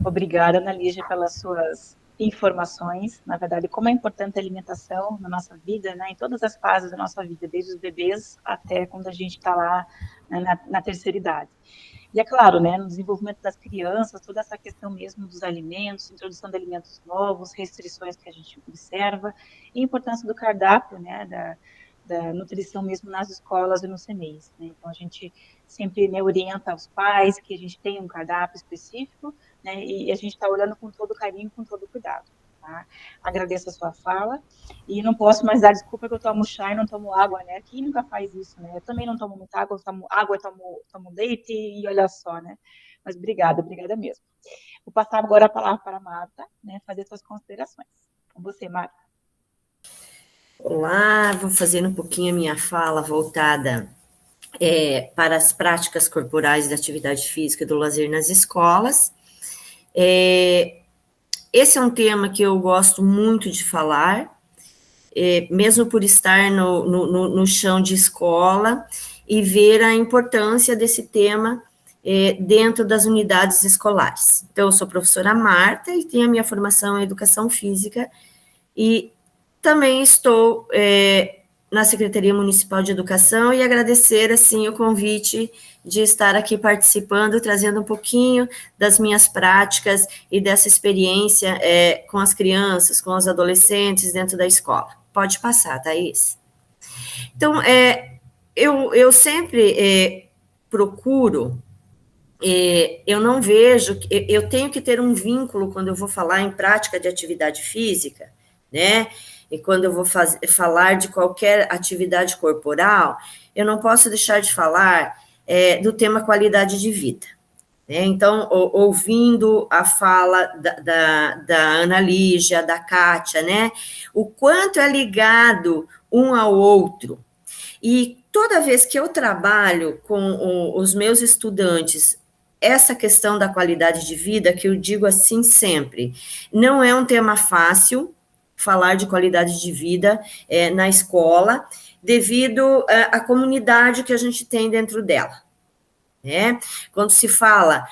Speaker 1: Obrigada, Ana Lígia, pelas suas informações. Na verdade, como é importante a alimentação na nossa vida, né, em todas as fases da nossa vida, desde os bebês até quando a gente está lá, né, na terceira idade. E é claro, né, no desenvolvimento das crianças, toda essa questão mesmo dos alimentos, introdução de alimentos novos, restrições que a gente observa, e a importância do cardápio, né, da nutrição mesmo nas escolas e nos CMEs. Né? Então, a gente sempre, né, orienta os pais que a gente tenha um cardápio específico, né, e a gente está olhando com todo carinho, com todo cuidado. Tá? Agradeço a sua fala, e não posso mais dar desculpa que eu tomo chá e não tomo água, né? Quem nunca faz isso, né? Eu também não tomo muita água, eu tomo água, tomo leite e olha só, né? Mas obrigada mesmo. Vou passar agora a palavra para a Marta, né, fazer suas considerações. Com você, Marta.
Speaker 4: Olá, vou fazer um pouquinho a minha fala voltada para as práticas corporais da atividade física e do lazer nas escolas. Esse é um tema que eu gosto muito de falar, mesmo por estar no chão de escola e ver a importância desse tema dentro das unidades escolares. Então, eu sou professora Marta e tenho a minha formação em educação física e também estou na Secretaria Municipal de Educação e agradecer, assim, o convite de estar aqui participando, trazendo um pouquinho das minhas práticas e dessa experiência com as crianças, com os adolescentes dentro da escola. Pode passar, Thaís. Então, eu sempre procuro, eu não vejo, eu tenho que ter um vínculo quando eu vou falar em prática de atividade física, né? E quando eu vou falar de qualquer atividade corporal, eu não posso deixar de falar do tema qualidade de vida. Né? Então, ouvindo a fala da Ana Lígia, da Kátia, né? O quanto é ligado um ao outro. E toda vez que eu trabalho com os meus estudantes, essa questão da qualidade de vida, que eu digo assim sempre, não é um tema fácil, falar de qualidade de vida na escola, devido à comunidade que a gente tem dentro dela. né? Quando se fala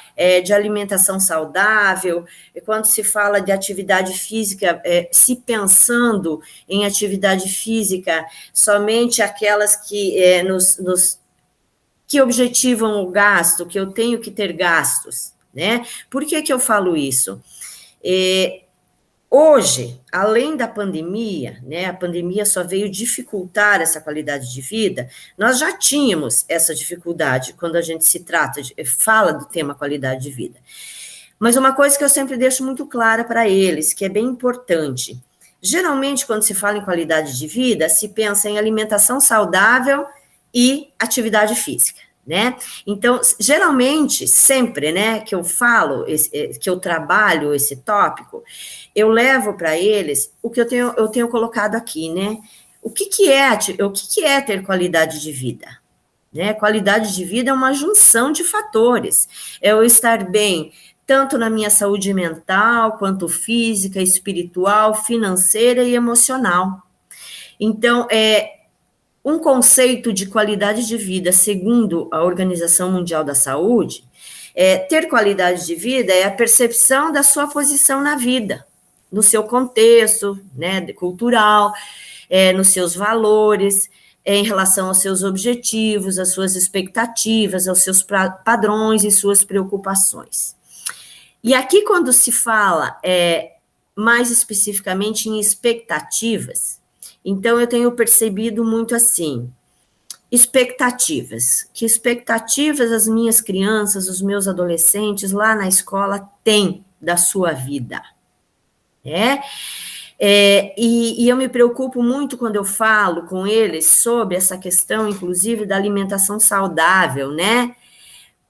Speaker 4: de alimentação saudável, quando se fala de atividade física, se pensando em atividade física somente aquelas que que objetivam o gasto, que eu tenho que ter gastos, né? Por que que eu falo isso? Hoje, além da pandemia, né, a pandemia só veio dificultar essa qualidade de vida, nós já tínhamos essa dificuldade quando a gente fala do tema qualidade de vida. Mas uma coisa que eu sempre deixo muito clara para eles, que é bem importante, geralmente quando se fala em qualidade de vida, se pensa em alimentação saudável e atividade física, né? Então, geralmente, sempre, né, que eu falo, que eu trabalho esse tópico, eu levo para eles o que eu tenho colocado aqui, né? O que é ter qualidade de vida? Né? Qualidade de vida é uma junção de fatores. É eu estar bem tanto na minha saúde mental, quanto física, espiritual, financeira e emocional. Então, um conceito de qualidade de vida, segundo a Organização Mundial da Saúde, ter qualidade de vida é a percepção da sua posição na vida, no seu contexto, né, cultural, nos seus valores, em relação aos seus objetivos, às suas expectativas, aos seus padrões e suas preocupações. E aqui, quando se fala mais especificamente em expectativas, então eu tenho percebido muito assim, expectativas. Que expectativas as minhas crianças, os meus adolescentes lá na escola têm da sua vida, né? E eu me preocupo muito quando eu falo com eles sobre essa questão, inclusive, da alimentação saudável, né?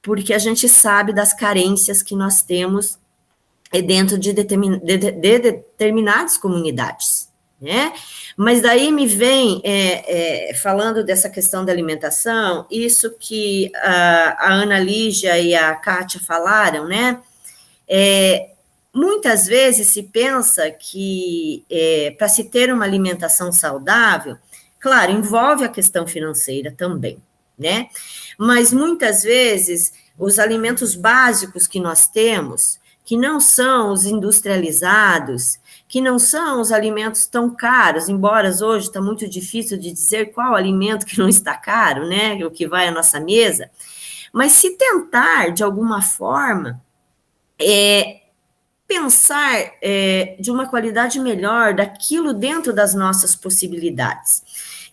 Speaker 4: Porque a gente sabe das carências que nós temos dentro de determinadas comunidades, né? Mas daí me vem, falando dessa questão da alimentação, isso que a Ana Lígia e a Kátia falaram, né? Muitas vezes se pensa que para se ter uma alimentação saudável, claro, envolve a questão financeira também, né? Mas muitas vezes os alimentos básicos que nós temos, que não são os industrializados, que não são os alimentos tão caros, embora hoje está muito difícil de dizer qual alimento que não está caro, né? O que vai à nossa mesa, mas se tentar, de alguma forma, pensar de uma qualidade melhor daquilo dentro das nossas possibilidades.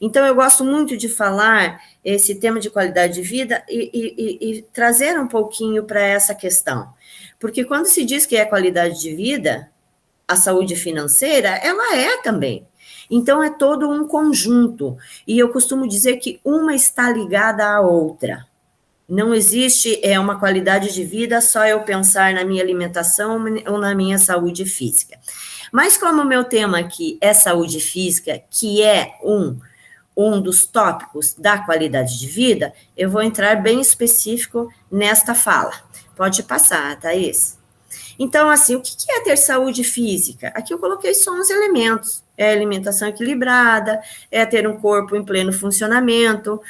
Speaker 4: Então, eu gosto muito de falar esse tema de qualidade de vida e trazer um pouquinho para essa questão. Porque quando se diz que é qualidade de vida, a saúde financeira, ela é também. Então, é todo um conjunto. E eu costumo dizer que uma está ligada à outra. Não existe uma qualidade de vida só eu pensar na minha alimentação ou na minha saúde física. Mas como o meu tema aqui é saúde física, que é um dos tópicos da qualidade de vida, eu vou entrar bem específico nesta fala. Pode passar, Thaís. Então, assim, o que é ter saúde física? Aqui eu coloquei só uns elementos. É alimentação equilibrada, é ter um corpo em pleno funcionamento,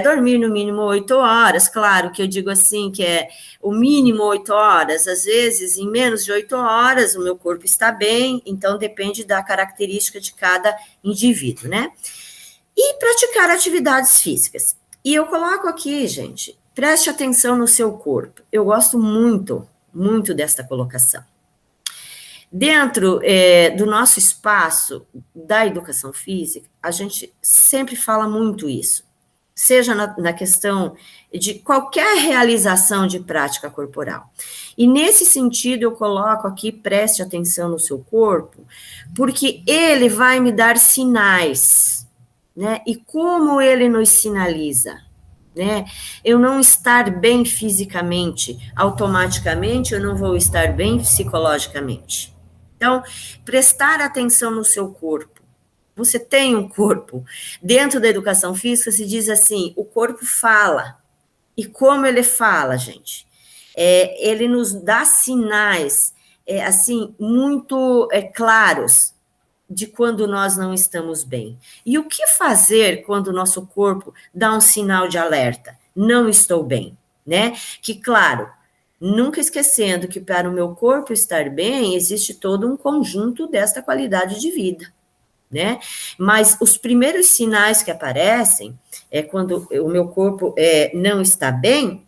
Speaker 4: dormir no mínimo 8 horas, claro que eu digo assim, que é o mínimo 8 horas, às vezes em menos de 8 horas o meu corpo está bem, então depende da característica de cada indivíduo, né? E praticar atividades físicas. E eu coloco aqui, gente, preste atenção no seu corpo. Eu gosto muito desta colocação. Dentro do nosso espaço da educação física, a gente sempre fala muito isso, seja na questão de qualquer realização de prática corporal. E nesse sentido, eu coloco aqui, preste atenção no seu corpo, porque ele vai me dar sinais, né? E como ele nos sinaliza? Né? Eu não estar bem fisicamente, automaticamente eu não vou estar bem psicologicamente. Então, prestar atenção no seu corpo. Você tem um corpo. Dentro da educação física se diz assim, o corpo fala. E como ele fala, gente? Ele nos dá sinais, assim, muito claros de quando nós não estamos bem. E o que fazer quando o nosso corpo dá um sinal de alerta? não estou bem, né? Que, claro, nunca esquecendo que para o meu corpo estar bem, existe todo um conjunto desta qualidade de vida, né? Mas os primeiros sinais que aparecem é quando o meu corpo não está bem,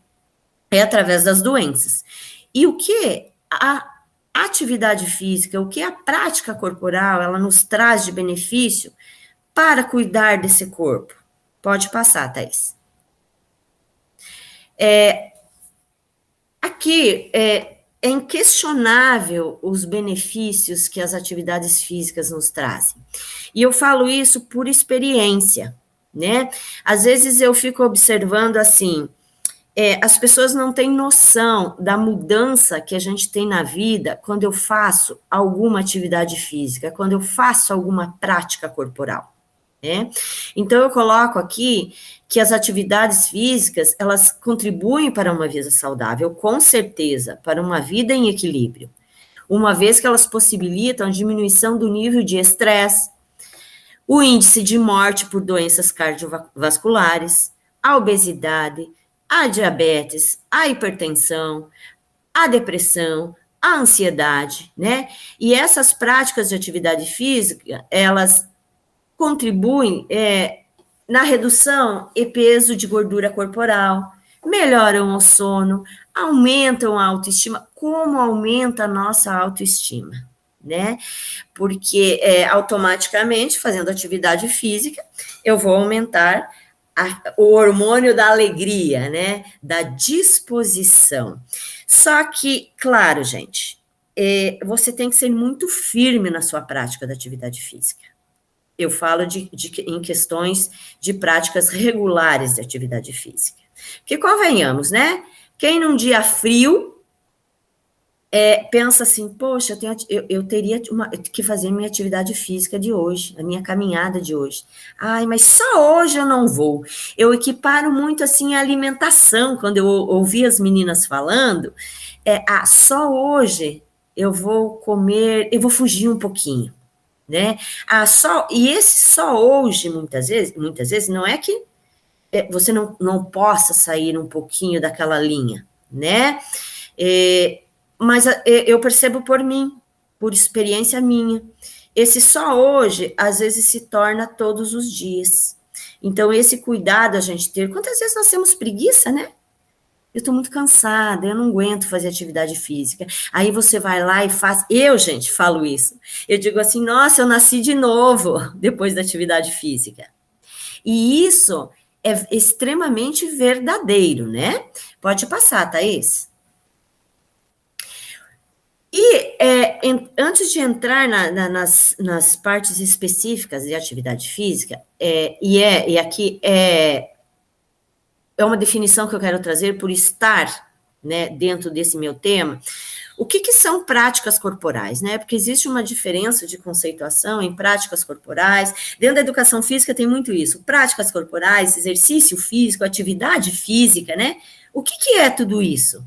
Speaker 4: é através das doenças. E o que a atividade física, o que a prática corporal, ela nos traz de benefício para cuidar desse corpo? Pode passar, Thaís. Aqui é inquestionável os benefícios que as atividades físicas nos trazem. E eu falo isso por experiência, né? Às vezes eu fico observando assim, as pessoas não têm noção da mudança que a gente tem na vida quando eu faço alguma atividade física, quando eu faço alguma prática corporal, né? Então, eu coloco aqui que as atividades físicas, elas contribuem para uma vida saudável, com certeza, para uma vida em equilíbrio, uma vez que elas possibilitam a diminuição do nível de estresse, o índice de morte por doenças cardiovasculares, a obesidade, a diabetes, a hipertensão, a depressão, a ansiedade, né? E essas práticas de atividade física, elas contribuem na redução e peso de gordura corporal, melhoram o sono, aumentam a autoestima. Como aumenta a nossa autoestima, né? Porque automaticamente, fazendo atividade física, eu vou aumentar o hormônio da alegria, né? Da disposição. Só que, claro, gente, você tem que ser muito firme na sua prática da atividade física. Eu falo em questões de práticas regulares de atividade física. Porque convenhamos, né? Quem num dia frio pensa assim, poxa, eu teria que fazer minha atividade física de hoje, a minha caminhada de hoje. Ai, mas só hoje eu não vou. Eu equiparo muito assim a alimentação, quando eu ouvi as meninas falando, só hoje eu vou comer, eu vou fugir um pouquinho, né? E esse só hoje, muitas vezes não é que você não possa sair um pouquinho daquela linha, né? Mas eu percebo por mim, por experiência minha, esse só hoje, às vezes, se torna todos os dias. Então, esse cuidado a gente ter, quantas vezes nós temos preguiça, né? Eu estou muito cansada, eu não aguento fazer atividade física. Aí você vai lá e faz. Eu, gente, falo isso. Eu digo assim, nossa, eu nasci de novo depois da atividade física. E isso é extremamente verdadeiro, né? Pode passar, Thaís. E antes de entrar nas partes específicas de atividade física, e aqui é uma definição que eu quero trazer por estar, né, dentro desse meu tema, o que são práticas corporais, né? Porque existe uma diferença de conceituação em práticas corporais. Dentro da educação física tem muito isso. Práticas corporais, exercício físico, atividade física, né? O que é tudo isso?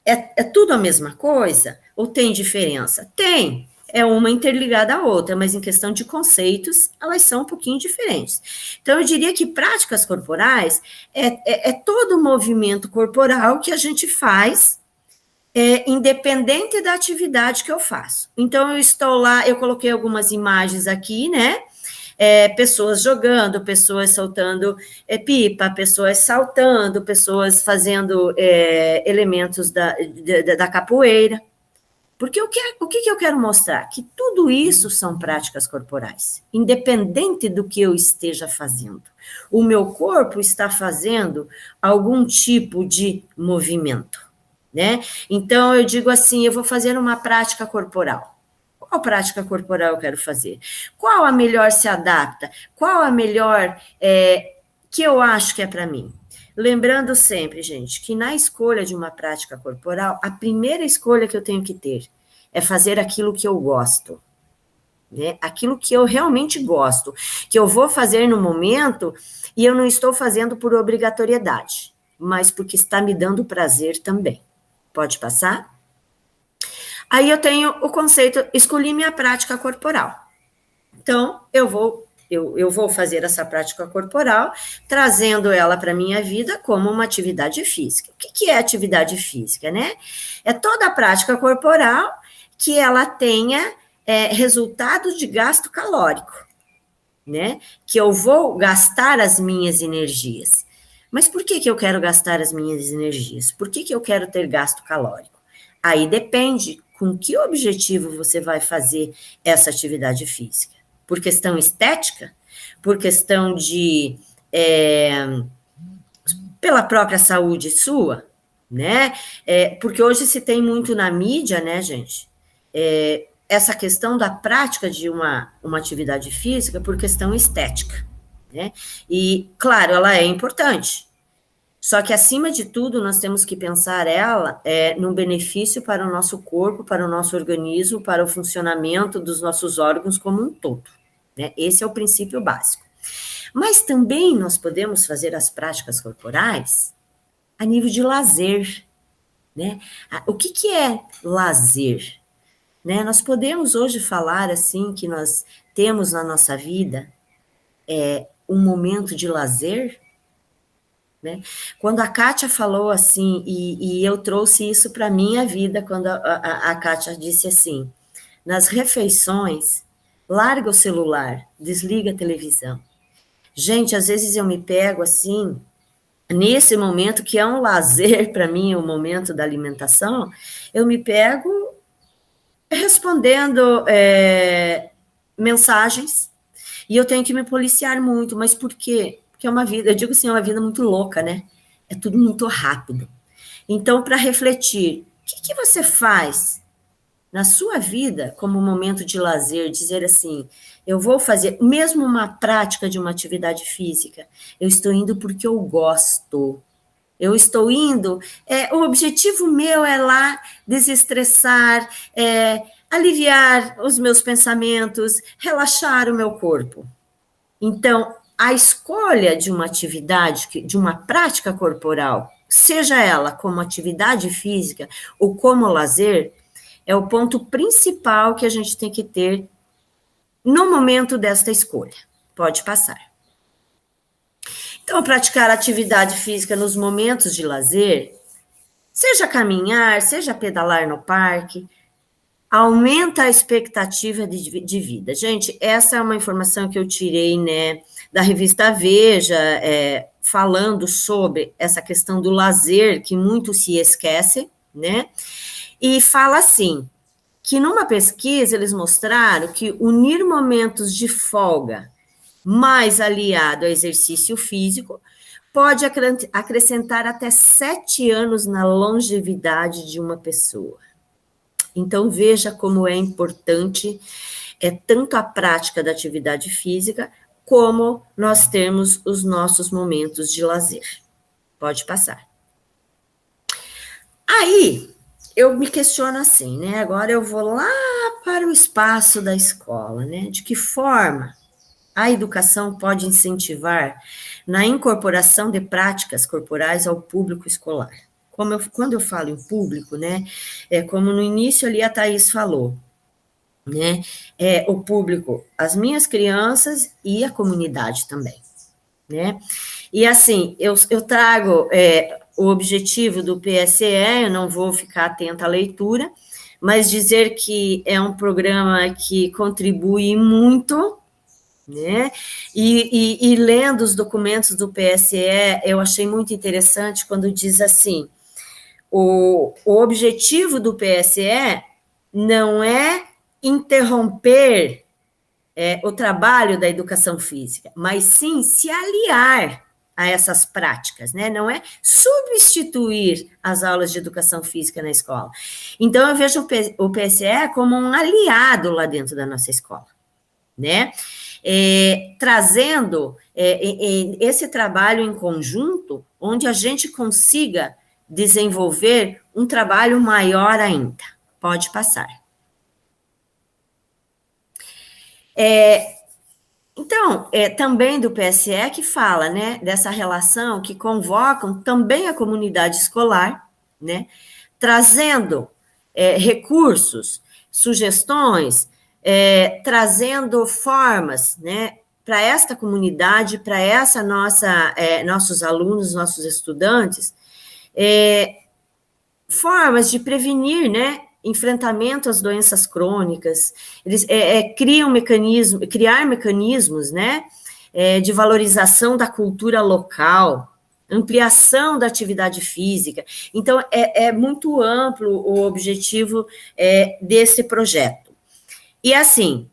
Speaker 4: É tudo a mesma coisa? Ou tem diferença? Tem. É uma interligada à outra, mas em questão de conceitos, elas são um pouquinho diferentes. Então, eu diria que práticas corporais é todo o movimento corporal que a gente faz, independente da atividade que eu faço. Então, eu estou lá, eu coloquei algumas imagens aqui, né? Pessoas jogando, pessoas soltando pipa, pessoas saltando, pessoas fazendo elementos da capoeira. Porque o que eu quero mostrar? Que tudo isso são práticas corporais, independente do que eu esteja fazendo. O meu corpo está fazendo algum tipo de movimento, né? Então, eu digo assim, eu vou fazer uma prática corporal. Qual prática corporal eu quero fazer? Qual a melhor se adapta? Qual a melhor que eu acho que é para mim? Lembrando sempre, gente, que na escolha de uma prática corporal, a primeira escolha que eu tenho que ter é fazer aquilo que eu gosto, né? Aquilo que eu realmente gosto, que eu vou fazer no momento e eu não estou fazendo por obrigatoriedade, mas porque está me dando prazer também. Pode passar? Aí eu tenho o conceito, escolhi minha prática corporal. Então, eu eu vou fazer essa prática corporal, trazendo ela para a minha vida como uma atividade física. O que é atividade física, né? É toda a prática corporal que ela tenha resultado de gasto calórico, né? Que eu vou gastar as minhas energias. Mas por que eu quero gastar as minhas energias? Por que eu quero ter gasto calórico? Aí depende com que objetivo você vai fazer essa atividade física. Por questão estética? Por questão de... pela própria saúde sua, né? Porque hoje se tem muito na mídia, né, gente? Essa questão da prática de uma atividade física por questão estética, né? E, claro, ela é importante. Só que, acima de tudo, nós temos que pensar ela num benefício para o nosso corpo, para o nosso organismo, para o funcionamento dos nossos órgãos como um todo, né? Esse é o princípio básico. Mas também nós podemos fazer as práticas corporais a nível de lazer, né? O que é lazer? Né? Nós podemos hoje falar assim que nós temos na nossa vida um momento de lazer, né? Quando a Kátia falou assim, e eu trouxe isso para a minha vida, quando a Kátia disse assim, nas refeições, larga o celular, desliga a televisão. Gente, às vezes eu me pego assim, nesse momento que é um lazer para mim, o momento da alimentação, eu me pego respondendo mensagens, e eu tenho que me policiar muito, mas por quê? Porque é uma vida, eu digo assim, é uma vida muito louca, né? É tudo muito rápido. Então, para refletir, o que você faz na sua vida como um momento de lazer, dizer assim, eu vou fazer, mesmo uma prática de uma atividade física, eu estou indo porque eu gosto, eu estou indo, o objetivo meu é lá desestressar, aliviar os meus pensamentos, relaxar o meu corpo. Então, a escolha de uma atividade, de uma prática corporal, seja ela como atividade física ou como lazer, é o ponto principal que a gente tem que ter no momento desta escolha. Pode passar. Então, praticar atividade física nos momentos de lazer, seja caminhar, seja pedalar no parque, aumenta a expectativa de vida. Gente, essa é uma informação que eu tirei, né, da revista Veja, falando sobre essa questão do lazer, que muito se esquece, né, e fala assim, que numa pesquisa eles mostraram que unir momentos de folga mais aliado ao exercício físico pode acrescentar até 7 anos na longevidade de uma pessoa. Então, veja como é importante tanto a prática da atividade física, como nós temos os nossos momentos de lazer. Pode passar. Aí, eu me questiono assim, né? Agora eu vou lá para o espaço da escola, né? De que forma a educação pode incentivar na incorporação de práticas corporais ao público escolar? Quando eu falo em público, né, como no início ali a Thaís falou, né, o público, as minhas crianças e a comunidade também, né, e assim, eu trago o objetivo do PSE, eu não vou ficar atenta à leitura, mas dizer que é um programa que contribui muito, né, e lendo os documentos do PSE, eu achei muito interessante quando diz assim, o objetivo do PSE não é interromper o trabalho da educação física, mas sim se aliar a essas práticas, né? Não é substituir as aulas de educação física na escola. Então, eu vejo o PSE como um aliado lá dentro da nossa escola, né? Trazendo esse trabalho em conjunto, onde a gente consiga desenvolver um trabalho maior ainda. Pode passar. Então, também do PSE que fala, né, dessa relação que convocam também a comunidade escolar, né, trazendo recursos, sugestões, trazendo formas, né, para esta comunidade, para essa nossos alunos, nossos estudantes, formas de prevenir, né, enfrentamento às doenças crônicas, eles criar mecanismos, né, de valorização da cultura local, ampliação da atividade física. Então, é muito amplo o objetivo desse projeto. E, assim,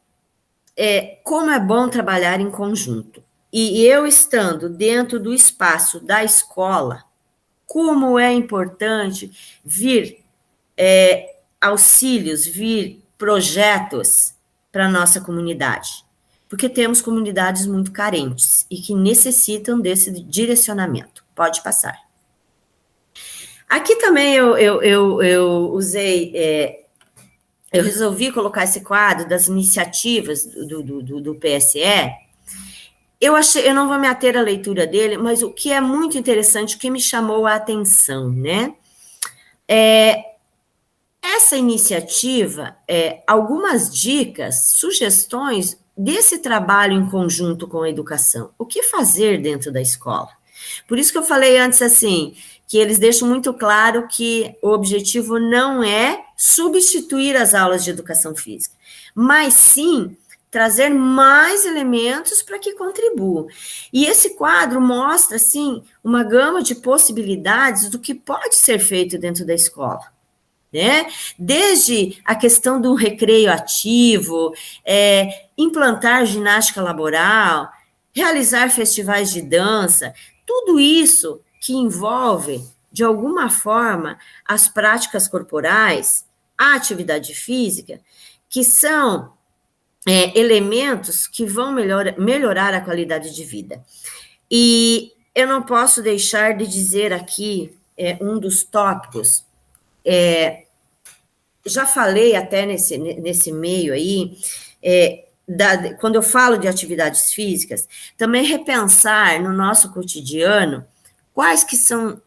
Speaker 4: como é bom trabalhar em conjunto. E eu estando dentro do espaço da escola, como é importante vir auxílios, vir projetos para a nossa comunidade. Porque temos comunidades muito carentes e que necessitam desse direcionamento. Pode passar. Aqui também eu usei... eu resolvi colocar esse quadro das iniciativas do PSE. Eu não vou me ater à leitura dele, mas o que é muito interessante, o que me chamou a atenção, né? Essa iniciativa, algumas dicas, sugestões desse trabalho em conjunto com a educação. O que fazer dentro da escola? Por isso que eu falei antes, assim, que eles deixam muito claro que o objetivo não é substituir as aulas de educação física, mas sim trazer mais elementos para que contribuam. E esse quadro mostra, assim, uma gama de possibilidades do que pode ser feito dentro da escola, né? Desde a questão do recreio ativo, implantar ginástica laboral, realizar festivais de dança, tudo isso que envolve, de alguma forma, as práticas corporais, a atividade física, que são elementos que vão melhorar a qualidade de vida. E eu não posso deixar de dizer aqui um dos tópicos, já falei até nesse meio aí, quando eu falo de atividades físicas, também repensar no nosso cotidiano quais que são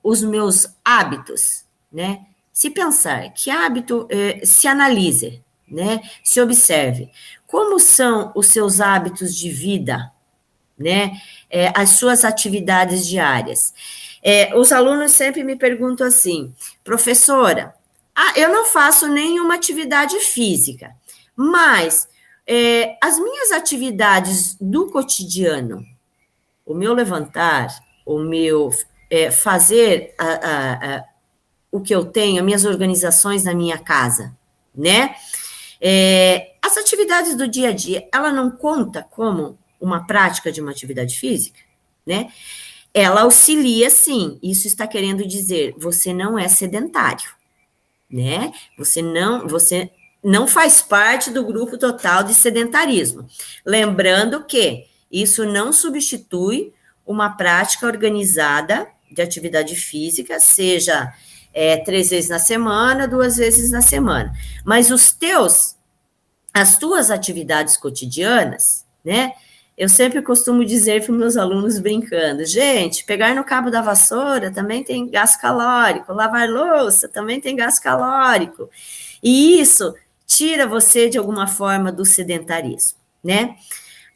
Speaker 4: os meus hábitos, né? Se pensar, que hábito, se analise, né? Se observe, como são os seus hábitos de vida, né? As suas atividades diárias. Os alunos sempre me perguntam assim, professora, eu não faço nenhuma atividade física, mas as minhas atividades do cotidiano, o meu levantar, o meu fazer o que eu tenho, as minhas organizações na minha casa, né? As atividades do dia a dia, ela não conta como uma prática de uma atividade física, né? Ela auxilia, sim. Isso está querendo dizer, você não é sedentário, né? Você não faz parte do grupo total de sedentarismo. Lembrando que isso não substitui uma prática organizada de atividade física, seja 3 vezes na semana, 2 vezes na semana. Mas as tuas atividades cotidianas, né? Eu sempre costumo dizer para os meus alunos brincando, gente, pegar no cabo da vassoura também tem gasto calórico, lavar louça também tem gasto calórico. E isso tira você, de alguma forma, do sedentarismo, né?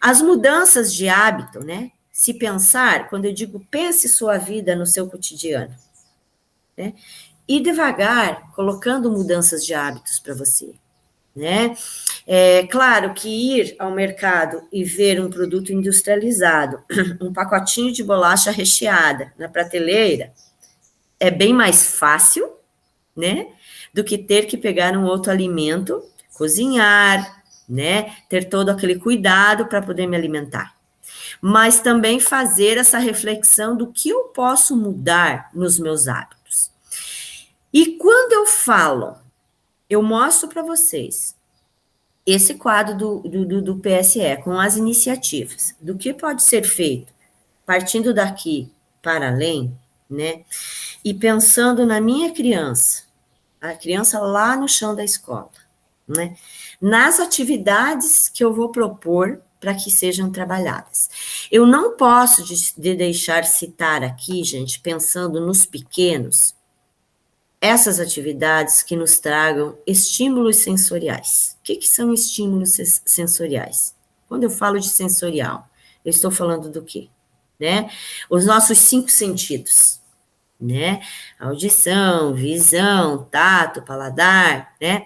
Speaker 4: As mudanças de hábito, né? Se pensar, quando eu digo pense sua vida no seu cotidiano, né? E devagar, colocando mudanças de hábitos para você, né? Claro que ir ao mercado e ver um produto industrializado, um pacotinho de bolacha recheada na prateleira, é bem mais fácil, né? Do que ter que pegar um outro alimento, cozinhar, né? Ter todo aquele cuidado para poder me alimentar. Mas também fazer essa reflexão do que eu posso mudar nos meus hábitos. E quando eu falo, eu mostro para vocês esse quadro do PSE, com as iniciativas, do que pode ser feito, partindo daqui para além, né? E pensando na minha criança, a criança lá no chão da escola, né? Nas atividades que eu vou propor para que sejam trabalhadas. Eu não posso deixar citar aqui, gente, pensando nos pequenos, essas atividades que nos tragam estímulos sensoriais. O que são estímulos sensoriais? Quando eu falo de sensorial, eu estou falando do quê? Né? Os nossos 5 sentidos, né? Audição, visão, tato, paladar, né?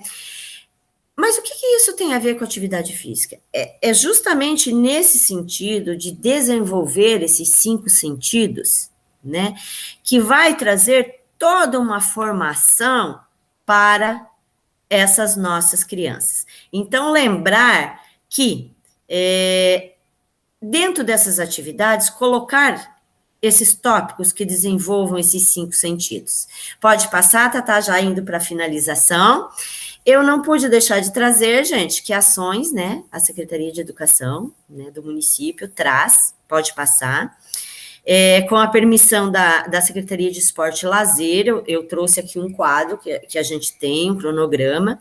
Speaker 4: Mas o que isso tem a ver com atividade física? É justamente nesse sentido de desenvolver esses 5 sentidos, né, que vai trazer toda uma formação para essas nossas crianças. Então, lembrar que, dentro dessas atividades, colocar esses tópicos que desenvolvam esses 5 sentidos. Pode passar, Tatá, já indo para a finalização. Eu não pude deixar de trazer, gente, que ações, né, a Secretaria de Educação, né, do município traz, pode passar, com a permissão da Secretaria de Esporte e Lazer, eu trouxe aqui um quadro que a gente tem, um cronograma,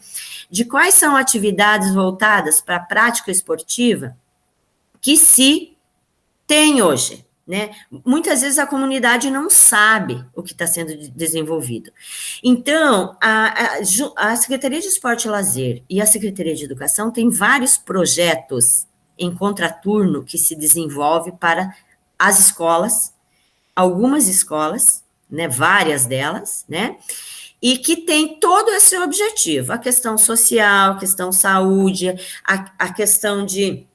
Speaker 4: de quais são atividades voltadas para a prática esportiva que se tem hoje, né? Muitas vezes a comunidade não sabe o que está sendo desenvolvido. Então, a Secretaria de Esporte e Lazer e a Secretaria de Educação têm vários projetos em contraturno que se desenvolve para as escolas, algumas escolas, né, várias delas, né, e que tem todo esse objetivo, a questão social, a questão saúde, a questão de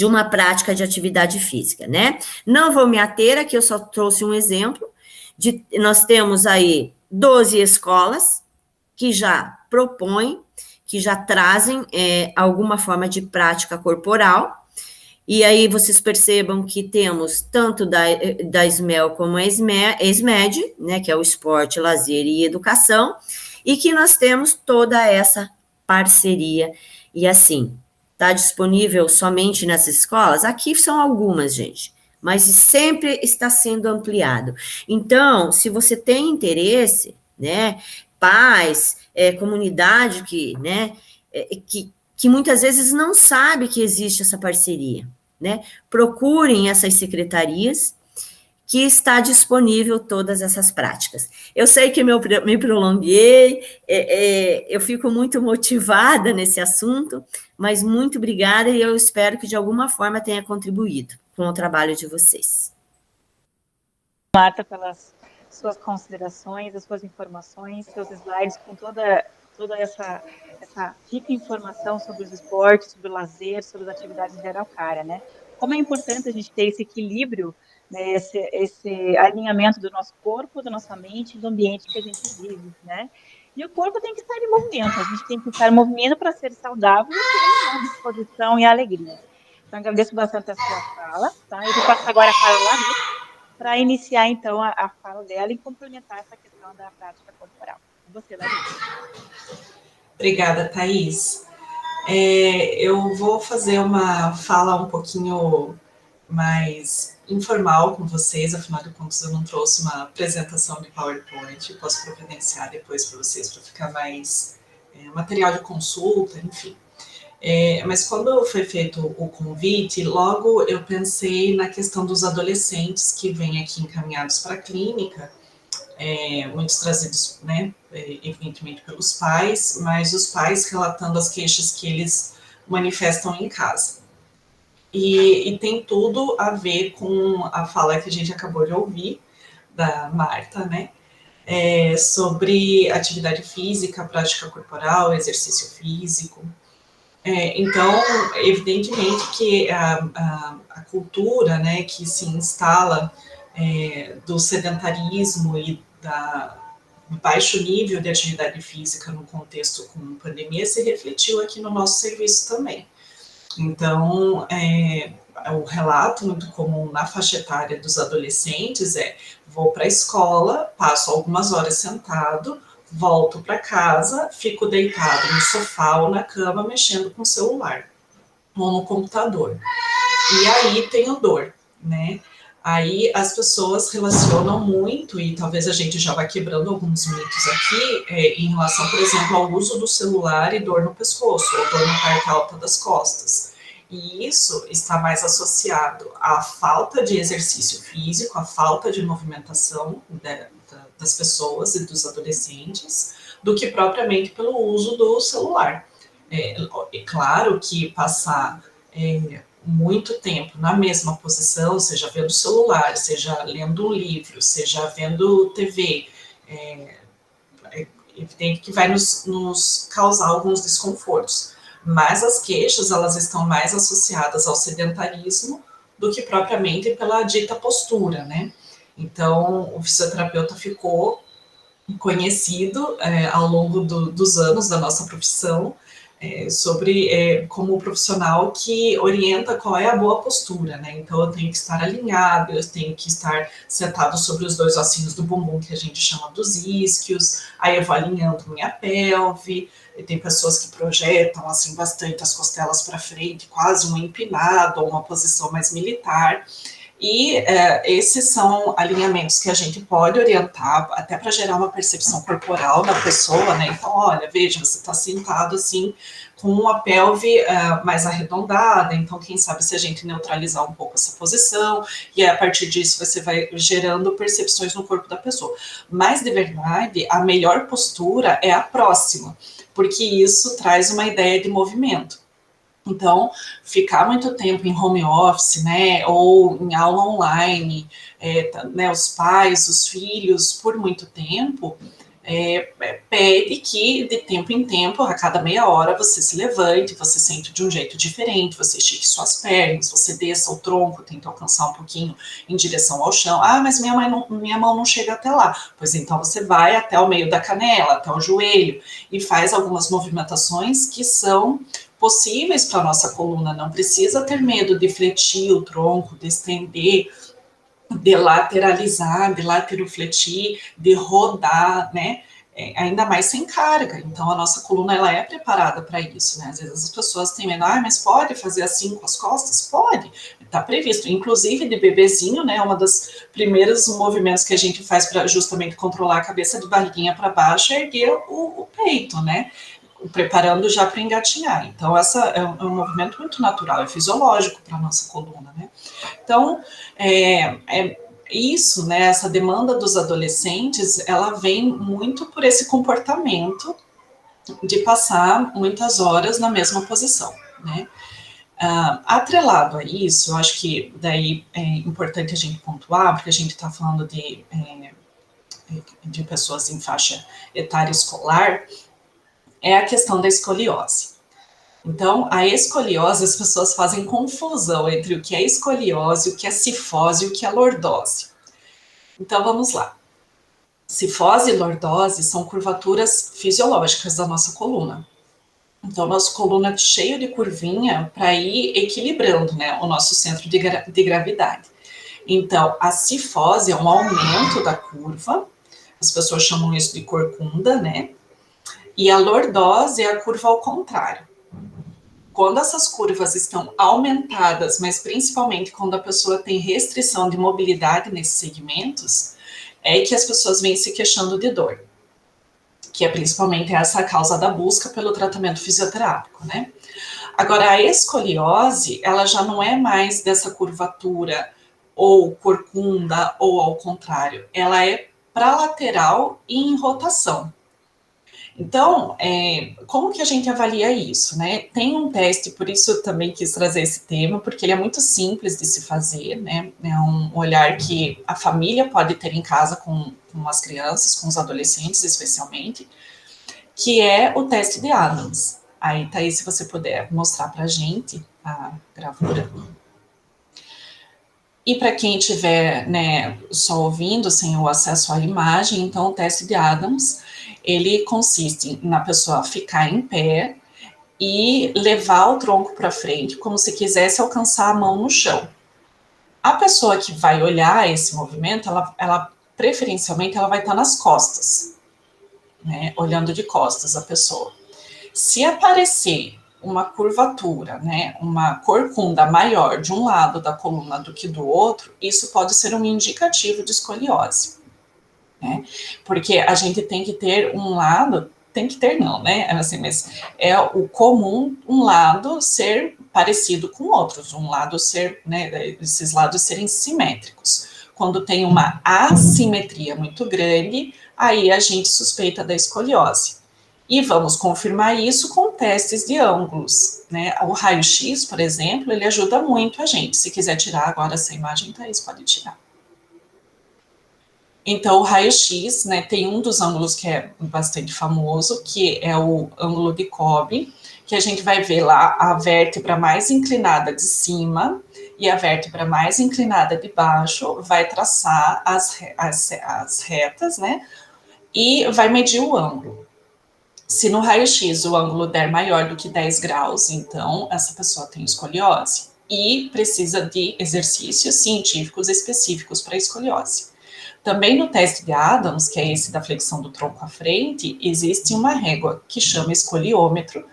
Speaker 4: uma prática de atividade física, né? Não vou me ater aqui, eu só trouxe um exemplo, nós temos aí 12 escolas que já propõem, que já trazem alguma forma de prática corporal, e aí vocês percebam que temos tanto da SMEL como a ESMED, né, que é o esporte, lazer e educação, e que nós temos toda essa parceria, e assim, está disponível somente nessas escolas? Aqui são algumas, gente, mas sempre está sendo ampliado. Então, se você tem interesse, né, pais, comunidade né, que muitas vezes não sabe que existe essa parceria, né, procurem essas secretarias que está disponível todas essas práticas. Eu sei que me prolonguei, eu fico muito motivada nesse assunto, mas muito obrigada e eu espero que de alguma forma tenha contribuído com o trabalho de vocês.
Speaker 1: Marta, pelas suas considerações, as suas informações, seus slides, com toda essa rica informação sobre os esportes, sobre o lazer, sobre as atividades de Araucária, né? Como é importante a gente ter esse equilíbrio, né, esse alinhamento do nosso corpo, da nossa mente, do ambiente que a gente vive, né? E o corpo tem que estar em movimento, a gente tem que estar em movimento para ser saudável e ter disposição e alegria. Então, agradeço bastante a sua fala, tá? Eu vou passar agora a fala lá para iniciar, então, a fala dela e complementar essa questão da prática corporal. Você, Larissa.
Speaker 5: Obrigada, Thaís. Eu vou fazer uma fala um pouquinho mais informal com vocês, afinal de contas eu não trouxe uma apresentação de PowerPoint, posso providenciar depois para vocês, para ficar mais material de consulta, enfim. Mas quando foi feito o convite, logo eu pensei na questão dos adolescentes que vêm aqui encaminhados para a clínica, muitos trazidos, né, evidentemente pelos pais, mas os pais relatando as queixas que eles manifestam em casa. E tem tudo a ver com a fala que a gente acabou de ouvir, da Marta, né, sobre atividade física, prática corporal, exercício físico. Então, evidentemente que a cultura, né, que se instala do sedentarismo e do baixo nível de atividade física no contexto com pandemia se refletiu aqui no nosso serviço também. Então, o relato muito comum na faixa etária dos adolescentes vou para a escola, passo algumas horas sentado, volto para casa, fico deitado no sofá ou na cama mexendo com o celular ou no computador. E aí tenho dor, né? Aí as pessoas relacionam muito, e talvez a gente já vá quebrando alguns mitos aqui, em relação, por exemplo, ao uso do celular e dor no pescoço, ou dor na parte alta das costas. E isso está mais associado à falta de exercício físico, à falta de movimentação das pessoas e dos adolescentes, do que propriamente pelo uso do celular. É claro que passar muito tempo na mesma posição, seja vendo celular, seja lendo um livro, seja vendo TV, é evidente que vai nos causar alguns desconfortos. Mas as queixas, elas estão mais associadas ao sedentarismo do que propriamente pela dita postura, né? Então, o fisioterapeuta ficou conhecido ao longo dos anos da nossa profissão, como profissional que orienta qual é a boa postura, né? Então, eu tenho que estar alinhado, eu tenho que estar sentado sobre os 2 ossinhos do bumbum, que a gente chama dos isquios, aí eu vou alinhando minha pelve, e tem pessoas que projetam, assim, bastante as costelas para frente, quase um empinado, ou uma posição mais militar. E esses são alinhamentos que a gente pode orientar até para gerar uma percepção corporal da pessoa, né? Então, olha, veja, você está sentado assim com uma pelve mais arredondada, então quem sabe se a gente neutralizar um pouco essa posição, e aí, a partir disso você vai gerando percepções no corpo da pessoa. Mas, de verdade, a melhor postura é a próxima, porque isso traz uma ideia de movimento. Então, ficar muito tempo em home office, né, ou em aula online, né, os pais, os filhos, por muito tempo, pede que, de tempo em tempo, a cada meia hora, você se levante, você sente de um jeito diferente, você estique suas pernas, você desça o tronco, tenta alcançar um pouquinho em direção ao chão. Ah, mas minha mão não chega até lá. Pois então, você vai até o meio da canela, até o joelho, e faz algumas movimentações que são possíveis para a nossa coluna. Não precisa ter medo de fletir o tronco, de estender, de lateralizar, de laterofletir, de rodar, né? Ainda mais sem carga. Então, a nossa coluna, ela é preparada para isso, né? Às vezes as pessoas têm medo, mas pode fazer assim com as costas? Pode, está previsto. Inclusive, de bebezinho, né? Uma das primeiros movimentos que a gente faz para justamente controlar a cabeça de barriguinha para baixo é erguer o peito, né? Preparando já para engatinhar. Então, essa é um movimento muito natural, é fisiológico para a nossa coluna, né? Então, isso, né, essa demanda dos adolescentes, ela vem muito por esse comportamento de passar muitas horas na mesma posição, né? Atrelado a isso, eu acho que daí é importante a gente pontuar, porque a gente está falando de pessoas em faixa etária escolar, é a questão da escoliose. Então, a escoliose, as pessoas fazem confusão entre o que é escoliose, o que é cifose e o que é lordose. Então, vamos lá. Cifose e lordose são curvaturas fisiológicas da nossa coluna. Então, nossa coluna é cheia de curvinha para ir equilibrando, né, o nosso centro de gravidade. Então, a cifose é um aumento da curva, as pessoas chamam isso de corcunda, né? E a lordose é a curva ao contrário. Quando essas curvas estão aumentadas, mas principalmente quando a pessoa tem restrição de mobilidade nesses segmentos, é que as pessoas vêm se queixando de dor, que é principalmente essa a causa da busca pelo tratamento fisioterápico, né? Agora, a escoliose, ela já não é mais dessa curvatura ou corcunda ou ao contrário, ela é para lateral e em rotação. Então, como que a gente avalia isso, né? Tem um teste, por isso eu também quis trazer esse tema, porque ele é muito simples de se fazer, né? É um olhar que a família pode ter em casa com as crianças, com os adolescentes especialmente, que é o teste de Adams. Aí, Thaís, se você puder mostrar para a gente a gravura. E para quem estiver, né, só ouvindo, sem o acesso à imagem, então o teste de Adams, ele consiste na pessoa ficar em pé e levar o tronco para frente, como se quisesse alcançar a mão no chão. A pessoa que vai olhar esse movimento, ela preferencialmente, ela vai estar nas costas, né, olhando de costas a pessoa. Se aparecer uma curvatura, né, uma corcunda maior de um lado da coluna do que do outro, isso pode ser um indicativo de escoliose, né? Porque a gente tem que ter um lado, tem que ter não, né? Assim, mas é o comum um lado ser parecido com outros, um lado ser, né, esses lados serem simétricos. Quando tem uma assimetria muito grande, aí a gente suspeita da escoliose. E vamos confirmar isso com testes de ângulos, né? O raio-x, por exemplo, ele ajuda muito a gente. Se quiser tirar agora essa imagem, Thaís, pode tirar. Então, o raio-x, né, tem um dos ângulos que é bastante famoso, que é o ângulo de Cobb, que a gente vai ver lá a vértebra mais inclinada de cima e a vértebra mais inclinada de baixo, vai traçar as retas, né, e vai medir o ângulo. Se no raio-x o ângulo der maior do que 10 graus, então essa pessoa tem escoliose e precisa de exercícios científicos específicos para escoliose. Também no teste de Adams, que é esse da flexão do tronco à frente, existe uma régua que chama escoliômetro,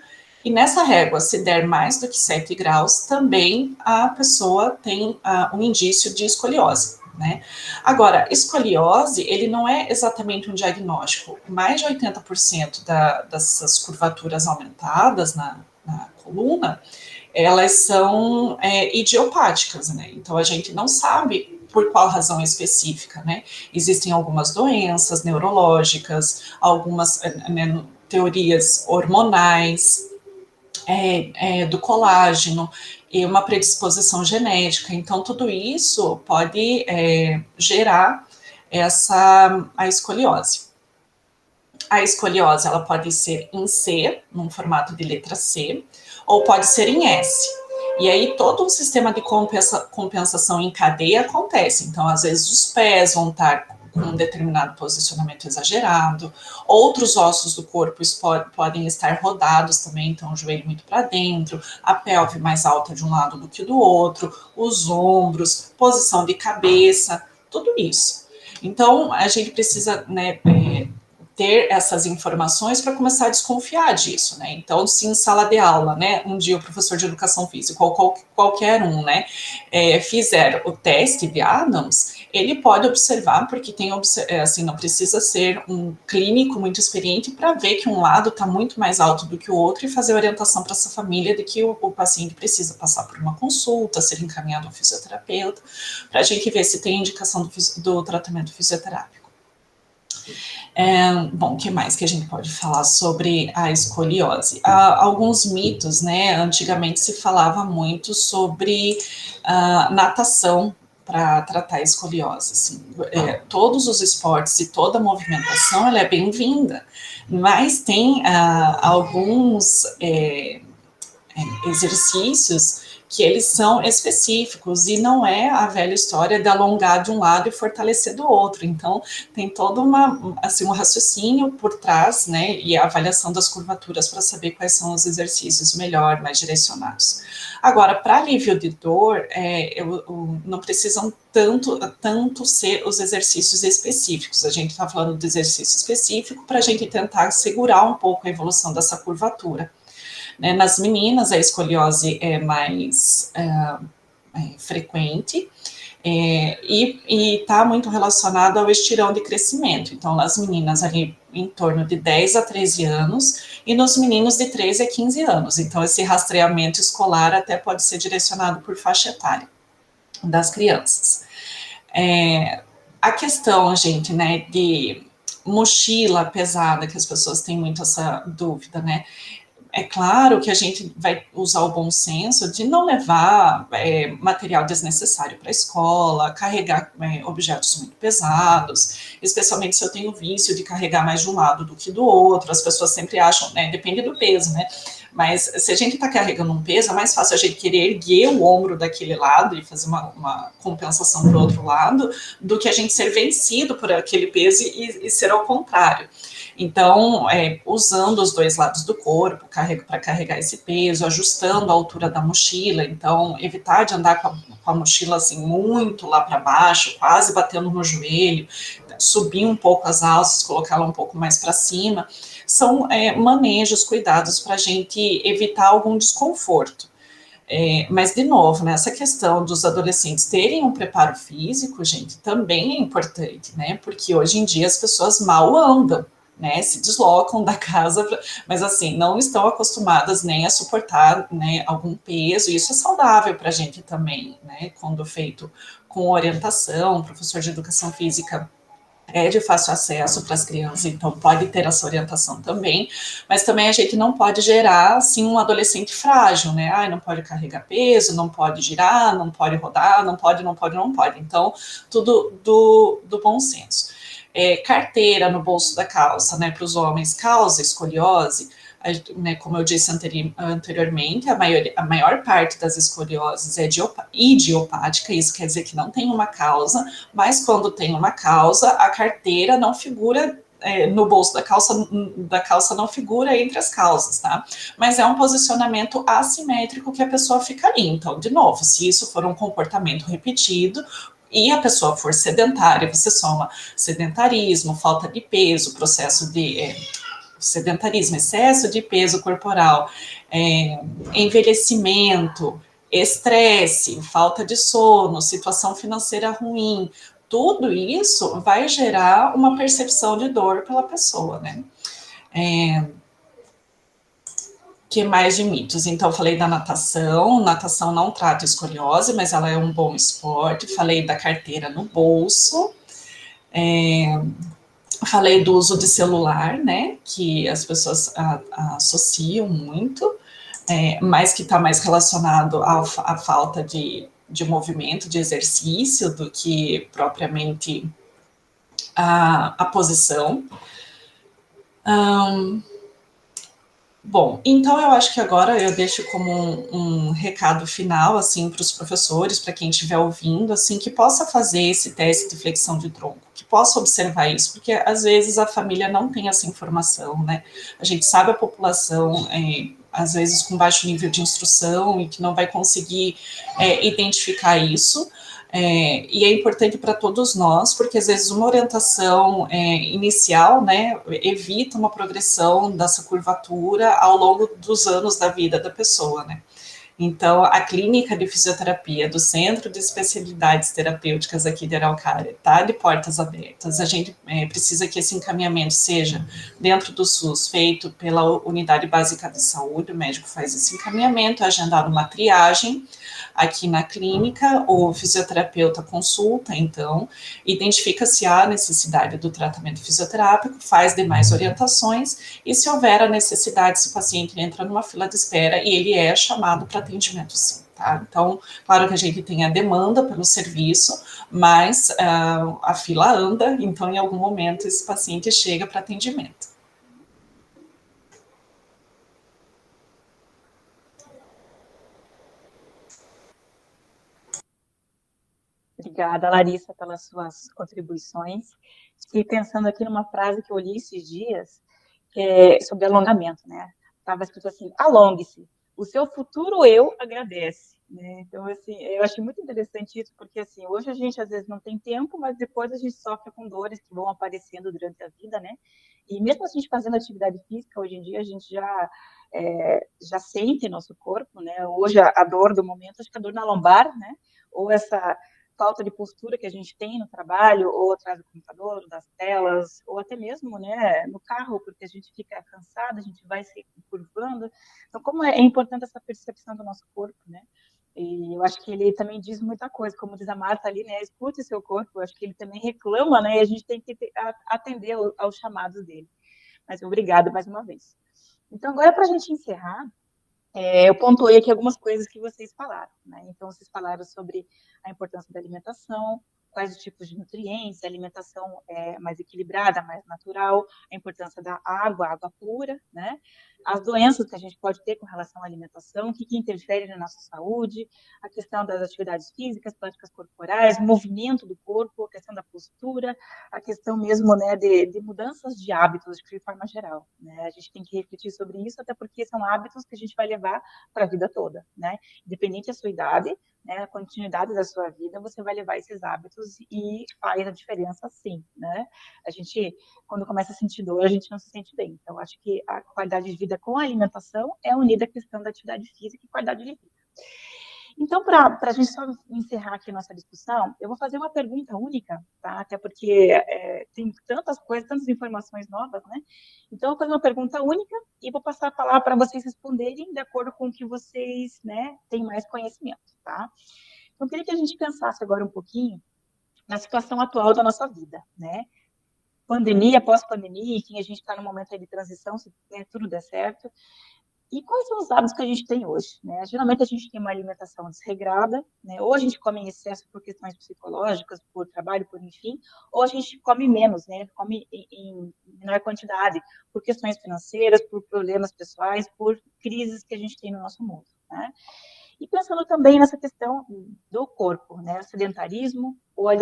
Speaker 5: e nessa régua, se der mais do que 7 graus, também a pessoa tem um indício de escoliose. Né? Agora, escoliose, ele não é exatamente um diagnóstico. Mais de 80% dessas curvaturas aumentadas na coluna, elas são idiopáticas, né? Então, a gente não sabe por qual razão específica, né? Existem algumas doenças neurológicas, algumas teorias hormonais, do colágeno, e uma predisposição genética. Então, tudo isso pode gerar a escoliose. A escoliose, ela pode ser em C, num formato de letra C, ou pode ser em S. E aí, todo um sistema de compensação em cadeia acontece. Então, às vezes, os pés vão estar com um determinado posicionamento exagerado, outros ossos do corpo podem estar rodados também, então o joelho muito para dentro, a pelve mais alta de um lado do que do outro, os ombros, posição de cabeça, tudo isso. Então, a gente precisa, né, ter essas informações para começar a desconfiar disso, né? Então, se em sala de aula, né, um dia o professor de educação física, ou qualquer um, né, fizer o teste de Adams, ele pode observar, porque tem, assim, não precisa ser um clínico muito experiente para ver que um lado está muito mais alto do que o outro e fazer orientação para essa família de que o paciente precisa passar por uma consulta, ser encaminhado ao fisioterapeuta, para a gente ver se tem indicação do tratamento fisioterápico. Bom, o que mais que a gente pode falar sobre a escoliose? Alguns mitos, né? Antigamente se falava muito sobre natação para tratar a escoliose. Assim, todos os esportes e toda a movimentação, ela é bem-vinda, mas tem alguns exercícios que eles são específicos, e não é a velha história de alongar de um lado e fortalecer do outro. Então, tem todo um raciocínio por trás, né, e a avaliação das curvaturas para saber quais são os exercícios melhor, mais direcionados. Agora, para alívio de dor, não precisam tanto ser os exercícios específicos. A gente está falando de exercício específico para a gente tentar segurar um pouco a evolução dessa curvatura. Nas meninas, a escoliose é mais frequente e está muito relacionado ao estirão de crescimento. Então, nas meninas, ali em torno de 10 a 13 anos, e nos meninos de 13 a 15 anos. Então, esse rastreamento escolar até pode ser direcionado por faixa etária das crianças. A questão, gente, né, de mochila pesada, que as pessoas têm muito essa dúvida, né? É claro que a gente vai usar o bom senso de não levar material desnecessário para a escola, carregar objetos muito pesados, especialmente se eu tenho vício de carregar mais de um lado do que do outro. As pessoas sempre acham, né, depende do peso, né? Mas se a gente está carregando um peso, é mais fácil a gente querer erguer o ombro daquele lado e fazer uma compensação para o outro lado, do que a gente ser vencido por aquele peso e ser ao contrário. Então, usando os dois lados do corpo para carregar esse peso, ajustando a altura da mochila, então, evitar de andar com a mochila assim muito lá para baixo, quase batendo no joelho, subir um pouco as alças, colocá-la um pouco mais para cima, são manejos, cuidados para a gente evitar algum desconforto. Mas, de novo, né, essa questão dos adolescentes terem um preparo físico, gente, também é importante, né, porque hoje em dia as pessoas mal andam, né, se deslocam da casa, mas assim, não estão acostumadas nem a suportar, né, algum peso, e isso é saudável para a gente também, né, quando feito com orientação, o professor de educação física é de fácil acesso para as crianças, então pode ter essa orientação também, mas também a gente não pode gerar, assim, um adolescente frágil, né? Ai, não pode carregar peso, não pode girar, não pode rodar, não pode. Então, tudo do bom senso. Carteira no bolso da calça, né, para os homens, causa escoliose, né, como eu disse anteriormente, a maior parte das escolioses é idiopática, isso quer dizer que não tem uma causa, mas quando tem uma causa, a carteira não figura no bolso da calça não figura entre as causas, tá? Mas é um posicionamento assimétrico que a pessoa fica ali. Então, de novo, se isso for um comportamento repetido, e a pessoa for sedentária, você soma sedentarismo, falta de peso, processo de sedentarismo, excesso de peso corporal, envelhecimento, estresse, falta de sono, situação financeira ruim, tudo isso vai gerar uma percepção de dor pela pessoa, né? Que mais de mitos? Então, falei da natação. Natação não trata escoliose, mas ela é um bom esporte. Falei da carteira no bolso. Falei do uso de celular, né? Que as pessoas associam muito, mas que está mais relacionado à falta de movimento, de exercício, do que propriamente a posição. Bom, então eu acho que agora eu deixo como um recado final, assim, para os professores, para quem estiver ouvindo, assim, que possa fazer esse teste de flexão de tronco, que possa observar isso, porque às vezes a família não tem essa informação, né? A gente sabe a população, às vezes com baixo nível de instrução e que não vai conseguir identificar isso. E é importante para todos nós, porque às vezes uma orientação inicial, né, evita uma progressão dessa curvatura ao longo dos anos da vida da pessoa, né. Então, a clínica de fisioterapia do Centro de Especialidades Terapêuticas aqui de Araucária está de portas abertas. A gente precisa que esse encaminhamento seja dentro do SUS, feito pela Unidade Básica de Saúde, o médico faz esse encaminhamento, é agendado uma triagem aqui na clínica, o fisioterapeuta consulta, então, identifica se há necessidade do tratamento fisioterápico, faz demais orientações, e se houver a necessidade, se o paciente entra numa fila de espera, e ele é chamado para atendimento sim, tá? Então, claro que a gente tem a demanda pelo serviço, mas a fila anda, então em algum momento esse paciente chega para atendimento.
Speaker 1: Obrigada, Larissa, pelas suas contribuições. Fiquei pensando aqui numa frase que eu li esses dias, sobre alongamento, né? Estava escrito assim: alongue-se, o seu futuro eu agradece. Né? Então, assim, eu achei muito interessante isso, porque assim, hoje a gente às vezes não tem tempo, mas depois a gente sofre com dores que vão aparecendo durante a vida, né? E mesmo a gente fazendo atividade física, hoje em dia a gente já sente nosso corpo, né? Hoje a dor do momento, acho que a dor na lombar, né? Ou essa falta de postura que a gente tem no trabalho, ou atrás do computador, das telas, ou até mesmo, né, no carro, porque a gente fica cansado, a gente vai se curvando. Então, como é importante essa percepção do nosso corpo, né? E eu acho que ele também diz muita coisa, como diz a Marta ali, né? Escute seu corpo. Eu acho que ele também reclama, né? E a gente tem que atender aos chamados dele. Mas obrigada mais uma vez. Então, agora, para a gente encerrar, eu pontuei aqui algumas coisas que vocês falaram, né? Então, vocês falaram sobre a importância da alimentação, quais os tipos de nutrientes, a alimentação mais equilibrada, mais natural, a importância da água pura, né? As doenças que a gente pode ter com relação à alimentação, o que interfere na nossa saúde, a questão das atividades físicas, práticas corporais, movimento do corpo, a questão da postura, a questão mesmo, né, de mudanças de hábitos de forma geral, né? A gente tem que refletir sobre isso, até porque são hábitos que a gente vai levar para a vida toda, né? Independente da sua idade, né, a continuidade da sua vida, você vai levar esses hábitos e faz a diferença sim, né? A gente, quando começa a sentir dor, a gente não se sente bem. Então, acho que a qualidade de vida com a alimentação é unida à questão da atividade física e qualidade de vida. Então, para a gente só encerrar aqui a nossa discussão, eu vou fazer uma pergunta única, tá? Até porque tem tantas coisas, tantas informações novas, né? Então, eu vou fazer uma pergunta única e vou passar a palavra para vocês responderem de acordo com o que vocês, né, têm mais conhecimento, tá? Então, eu queria que a gente pensasse agora um pouquinho na situação atual da nossa vida, né? pandemia, pós-pandemia, enfim, a gente está num momento aí de transição, se tudo der certo. E quais são os hábitos que a gente tem hoje, né? Geralmente a gente tem uma alimentação desregrada, né? Ou a gente come em excesso por questões psicológicas, por trabalho, por enfim, ou a gente come menos, né? Come em menor quantidade, por questões financeiras, por problemas pessoais, por crises que a gente tem no nosso mundo, né? E pensando também nessa questão do corpo, né? O sedentarismo, ou a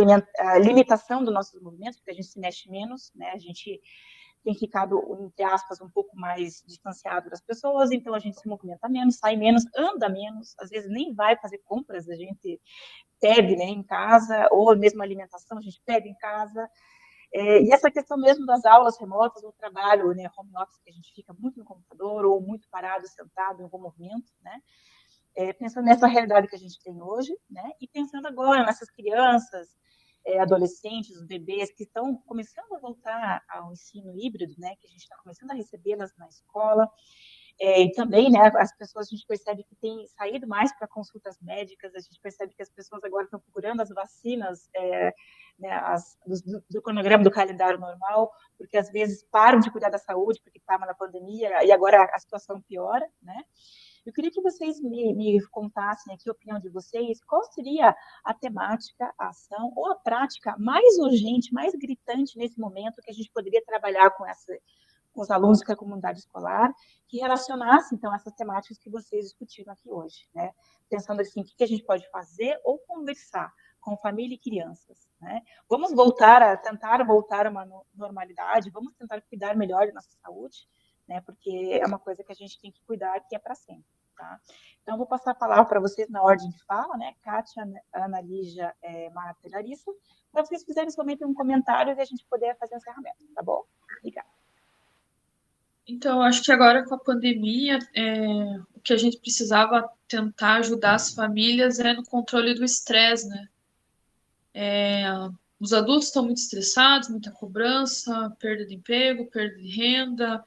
Speaker 1: limitação dos nossos movimentos, porque a gente se mexe menos, né? A gente tem ficado, entre aspas, um pouco mais distanciado das pessoas, então a gente se movimenta menos, sai menos, anda menos, às vezes nem vai fazer compras, a gente pede, né, em casa, ou mesmo alimentação, a gente pede em casa. E essa questão mesmo das aulas remotas, ou trabalho, né, home office, que a gente fica muito no computador, ou muito parado, sentado, em algum movimento, né? Pensando nessa realidade que a gente tem hoje, né? E pensando agora nessas crianças, adolescentes, os bebês que estão começando a voltar ao ensino híbrido, né, que a gente está começando a recebê-las na escola, e também, né, as pessoas, a gente percebe que tem saído mais para consultas médicas, a gente percebe que as pessoas agora estão procurando as vacinas, né, do cronograma do calendário normal, porque às vezes param de cuidar da saúde, porque estavam na pandemia, e agora a situação piora, né? Eu queria que vocês me contassem aqui a opinião de vocês, qual seria a temática, a ação ou a prática mais urgente, mais gritante nesse momento que a gente poderia trabalhar com os alunos da comunidade escolar, que relacionasse, então, essas temáticas que vocês discutiram aqui hoje, né? Pensando assim, o que a gente pode fazer ou conversar com família e crianças, né? Vamos tentar voltar a uma normalidade, vamos tentar cuidar melhor da nossa saúde, né? Porque é uma coisa que a gente tem que cuidar, que é para sempre. Tá? Então, eu vou passar a palavra para vocês na ordem de fala, né? Kátia, Ana Lígia, Marta e Larissa, para vocês fizerem somente um comentário e a gente poder fazer o encerramento, tá bom? Obrigada.
Speaker 2: Então, acho que agora com a pandemia, o que a gente precisava tentar ajudar as famílias é no controle do estresse, né? Os adultos estão muito estressados, muita cobrança, perda de emprego, perda de renda,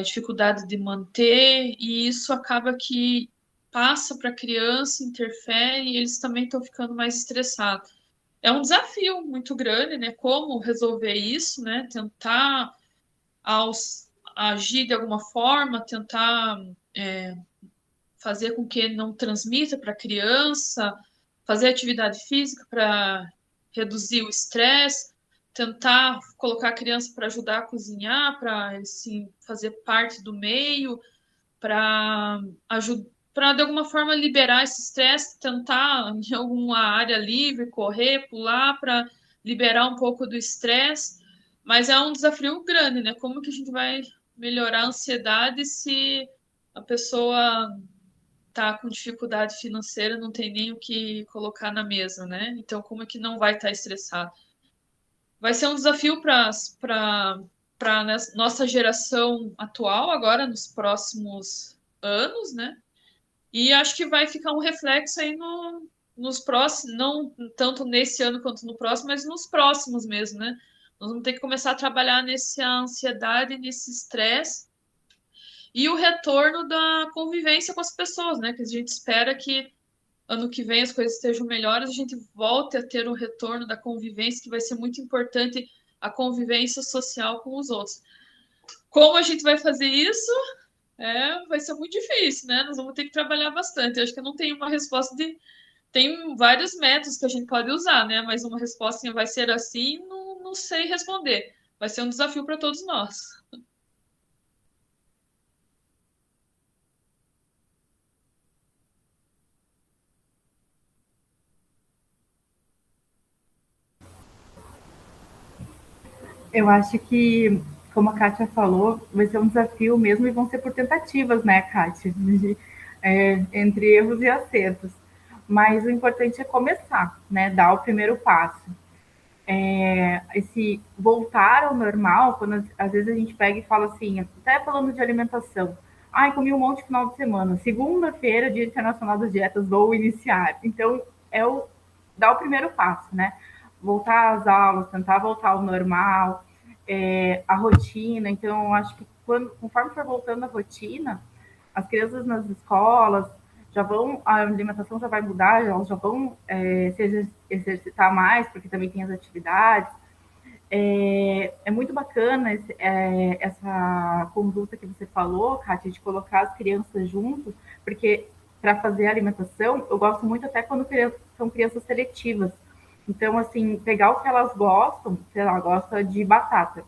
Speaker 2: dificuldade de manter, e isso acaba que passa para a criança, interfere, e eles também estão ficando mais estressados. É um desafio muito grande, né? Como resolver isso, né? Tentar agir de alguma forma, tentar fazer com que ele não transmita para a criança, fazer atividade física para reduzir o estresse, tentar colocar a criança para ajudar a cozinhar, para assim, fazer parte do meio, para ajudar, para de alguma forma liberar esse estresse, tentar em alguma área livre, correr, pular, para liberar um pouco do estresse. Mas é um desafio grande, né? Como que a gente vai melhorar a ansiedade se a pessoa tá com dificuldade financeira, não tem nem o que colocar na mesa, né? Então, como é que não vai estar estressado? Vai ser um desafio para nossa geração atual, agora, nos próximos anos, né? E acho que vai ficar um reflexo aí nos próximos, não tanto nesse ano quanto no próximo, mas nos próximos mesmo, né? Nós vamos ter que começar a trabalhar nessa ansiedade, nesse estresse, e o retorno da convivência com as pessoas, né? Que a gente espera que ano que vem as coisas estejam melhores, a gente volte a ter um retorno da convivência, que vai ser muito importante a convivência social com os outros. Como a gente vai fazer isso? Vai ser muito difícil, né? Nós vamos ter que trabalhar bastante. Eu acho que eu não tenho uma resposta de. Tem vários métodos que a gente pode usar, né? Mas uma resposta vai ser assim, não sei responder. Vai ser um desafio para todos nós.
Speaker 3: Eu acho que, como a Kátia falou, vai ser um desafio mesmo e vão ser por tentativas, né, Kátia? Entre erros e acertos. Mas o importante é começar, né? Dar o primeiro passo. Esse voltar ao normal, quando às vezes a gente pega e fala assim, até falando de alimentação, ai, comi um monte no final de semana, segunda-feira, Dia Internacional das Dietas, vou iniciar. Então, dar o primeiro passo, né? Voltar às aulas, tentar voltar ao normal, a rotina. Então, eu acho que conforme for voltando a rotina, as crianças nas escolas a alimentação já vai mudar, elas já vão se exercitar mais, porque também tem as atividades. é muito bacana essa conduta que você falou, Kátia, de colocar as crianças juntos, porque para fazer a alimentação, eu gosto muito até quando são crianças seletivas. Então, assim, pegar o que elas gostam, sei lá, gosta de batata,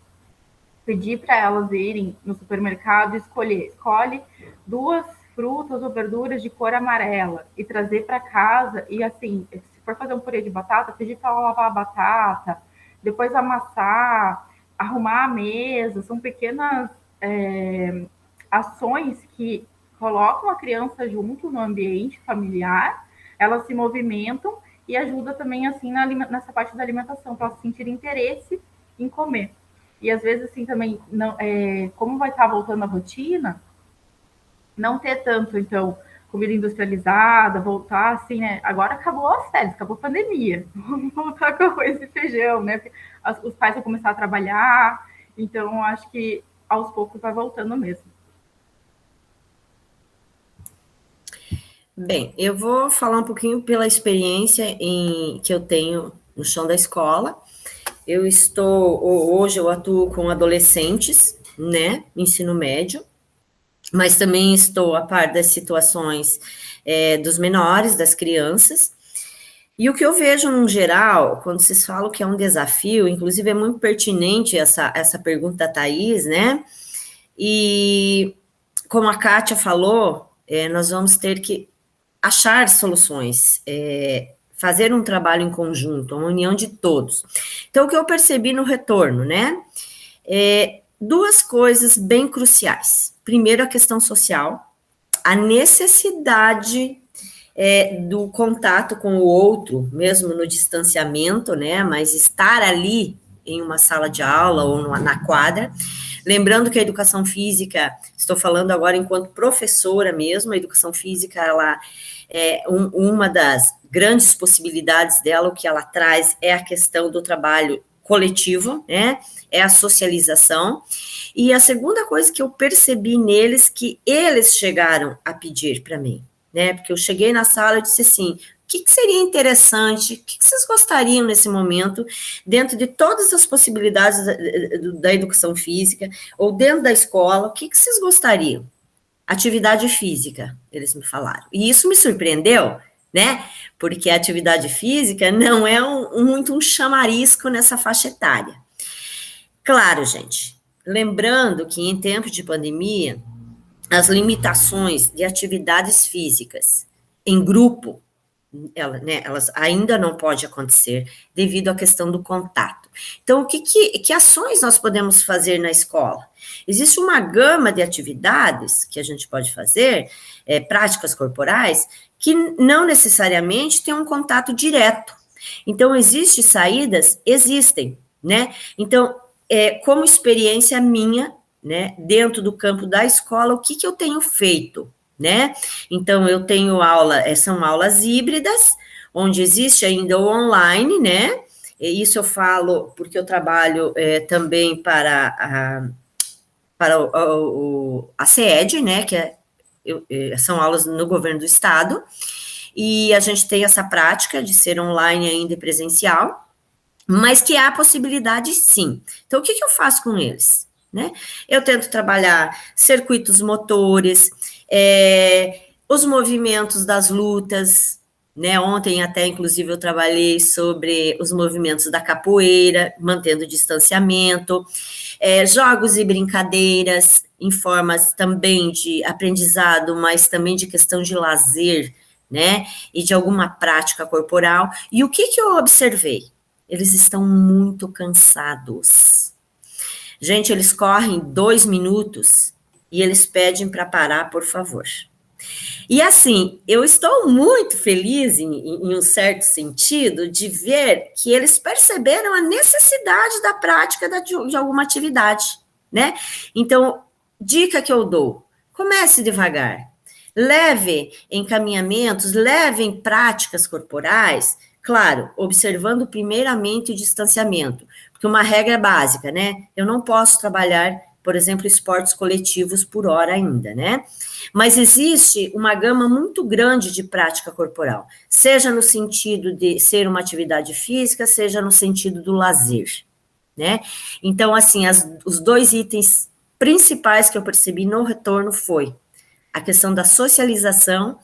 Speaker 3: pedir para elas irem no supermercado e escolhe 2 frutas ou verduras de cor amarela e trazer para casa. E assim, se for fazer um purê de batata, pedir para ela lavar a batata, depois amassar, arrumar a mesa. São pequenas ações que colocam a criança junto no ambiente familiar, elas se movimentam e ajuda também assim nessa parte da alimentação, para elas sentirem interesse em comer. E às vezes, assim, também, não, como vai estar voltando a rotina, não ter tanto, então, comida industrializada, voltar assim, né? Agora acabou as férias, acabou a pandemia. Vamos voltar com arroz e feijão, né? Porque os pais vão começar a trabalhar, então acho que aos poucos vai voltando mesmo.
Speaker 4: Bem, eu vou falar um pouquinho pela experiência que eu tenho no chão da escola. Hoje eu atuo com adolescentes, né, ensino médio, mas também estou a par das situações dos menores, das crianças. E o que eu vejo, no geral, quando vocês falam que é um desafio, inclusive é muito pertinente essa pergunta da Thaís, né? E como a Kátia falou, nós vamos ter que achar soluções, fazer um trabalho em conjunto, uma união de todos. Então, o que eu percebi no retorno, né? 2 coisas bem cruciais. Primeiro, a questão social, a necessidade do contato com o outro, mesmo no distanciamento, né? Mas estar ali em uma sala de aula ou na quadra. Lembrando que a educação física, estou falando agora enquanto professora mesmo, a educação física, ela uma das grandes possibilidades dela, o que ela traz é a questão do trabalho coletivo, né? É a socialização. E a segunda coisa que eu percebi neles, que eles chegaram a pedir para mim, né? Porque eu cheguei na sala e disse assim: o que seria interessante, o que vocês gostariam nesse momento, dentro de todas as possibilidades da educação física, ou dentro da escola, o que vocês gostariam? Atividade física, eles me falaram. E isso me surpreendeu, né? Porque a atividade física não é muito um chamarisco nessa faixa etária. Claro, gente, lembrando que em tempos de pandemia, as limitações de atividades físicas em grupo, elas ainda não pode acontecer devido à questão do contato. Então, que ações nós podemos fazer na escola? Existe uma gama de atividades que a gente pode fazer, práticas corporais, que não necessariamente tem um contato direto. Então, existem saídas? Existem, né? Então, como experiência minha, né, dentro do campo da escola, o que eu tenho feito? Né? Então, eu tenho são aulas híbridas, onde existe ainda o online, né? E isso eu falo porque eu trabalho também para a CED, né? Que são aulas no governo do estado, e a gente tem essa prática de ser online ainda e presencial, mas que há possibilidade sim. Então, o que eu faço com eles? Né? Eu tento trabalhar circuitos motores, os movimentos das lutas, né? Ontem até, inclusive, eu trabalhei sobre os movimentos da capoeira, mantendo o distanciamento, jogos e brincadeiras em formas também de aprendizado, mas também de questão de lazer, né? E de alguma prática corporal. E o que eu observei? Eles estão muito cansados. Gente, eles correm 2 minutos e eles pedem para parar, por favor. E assim, eu estou muito feliz, em um certo sentido, de ver que eles perceberam a necessidade da prática de alguma atividade, né? Então, dica que eu dou: comece devagar. Leve encaminhamentos, leve práticas corporais, claro, observando primeiramente o distanciamento, porque uma regra básica, né? Eu não posso trabalhar, por exemplo, esportes coletivos por hora ainda, né? Mas existe uma gama muito grande de prática corporal, seja no sentido de ser uma atividade física, seja no sentido do lazer, né? Então, assim, os 2 itens principais que eu percebi no retorno foi a questão da socialização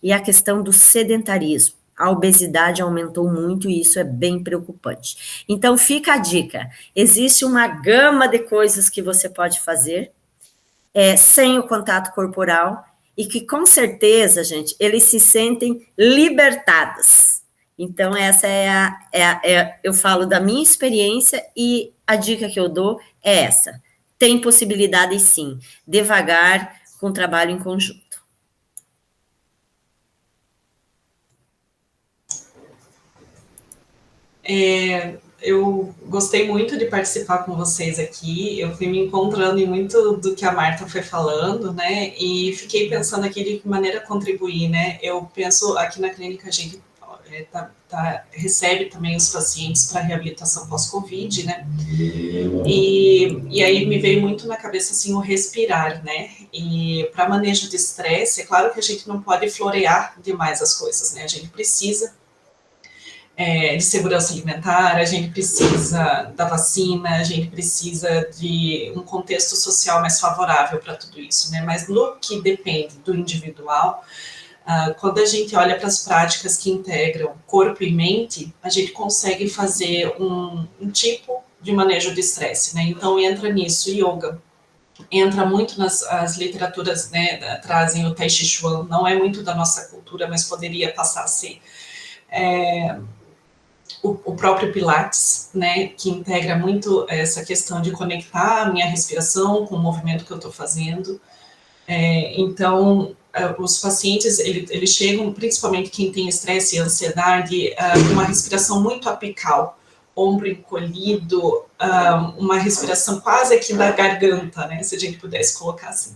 Speaker 4: e a questão do sedentarismo. A obesidade aumentou muito e isso é bem preocupante. Então, fica a dica: existe uma gama de coisas que você pode fazer sem o contato corporal e que, com certeza, gente, eles se sentem libertados. Então, essa eu falo da minha experiência e a dica que eu dou é essa. Tem possibilidade, sim, devagar, com trabalho em conjunto.
Speaker 5: Eu gostei muito de participar com vocês aqui, eu fui me encontrando em muito do que a Marta foi falando, né, e fiquei pensando aqui de que maneira contribuir, né, eu penso aqui na clínica a gente recebe também os pacientes para reabilitação pós-Covid, né, e aí me veio muito na cabeça, assim, o respirar, né, e para manejo de estresse, é claro que a gente não pode florear demais as coisas, né, a gente precisa de segurança alimentar, a gente precisa da vacina, a gente precisa de um contexto social mais favorável para tudo isso, né? Mas no que depende do individual, quando a gente olha para as práticas que integram corpo e mente, a gente consegue fazer um tipo de manejo de estresse, né? Então entra nisso yoga, entra muito as literaturas, né? Trazem o Tai Chi Chuan, não é muito da nossa cultura, mas poderia passar a ser. O próprio Pilates, né, que integra muito essa questão de conectar a minha respiração com o movimento que eu estou fazendo. Então, os pacientes, eles chegam, principalmente quem tem estresse e ansiedade, com uma respiração muito apical, ombro encolhido, uma respiração quase aqui da garganta, né, se a gente pudesse colocar assim.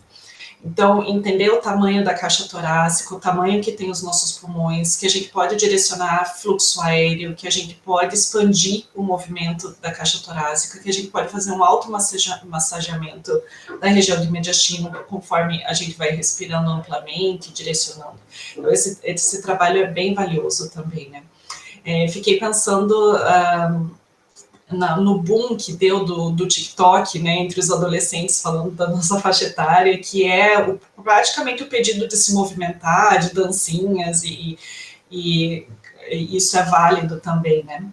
Speaker 5: Então, entender o tamanho da caixa torácica, o tamanho que tem os nossos pulmões, que a gente pode direcionar fluxo aéreo, que a gente pode expandir o movimento da caixa torácica, que a gente pode fazer um automassageamento da região do mediastino, conforme a gente vai respirando amplamente, direcionando. Então, esse trabalho é bem valioso também, né? Fiquei pensando no boom que deu do TikTok, né, entre os adolescentes, falando da nossa faixa etária, que é praticamente o pedido de se movimentar, de dancinhas, e isso é válido também, né.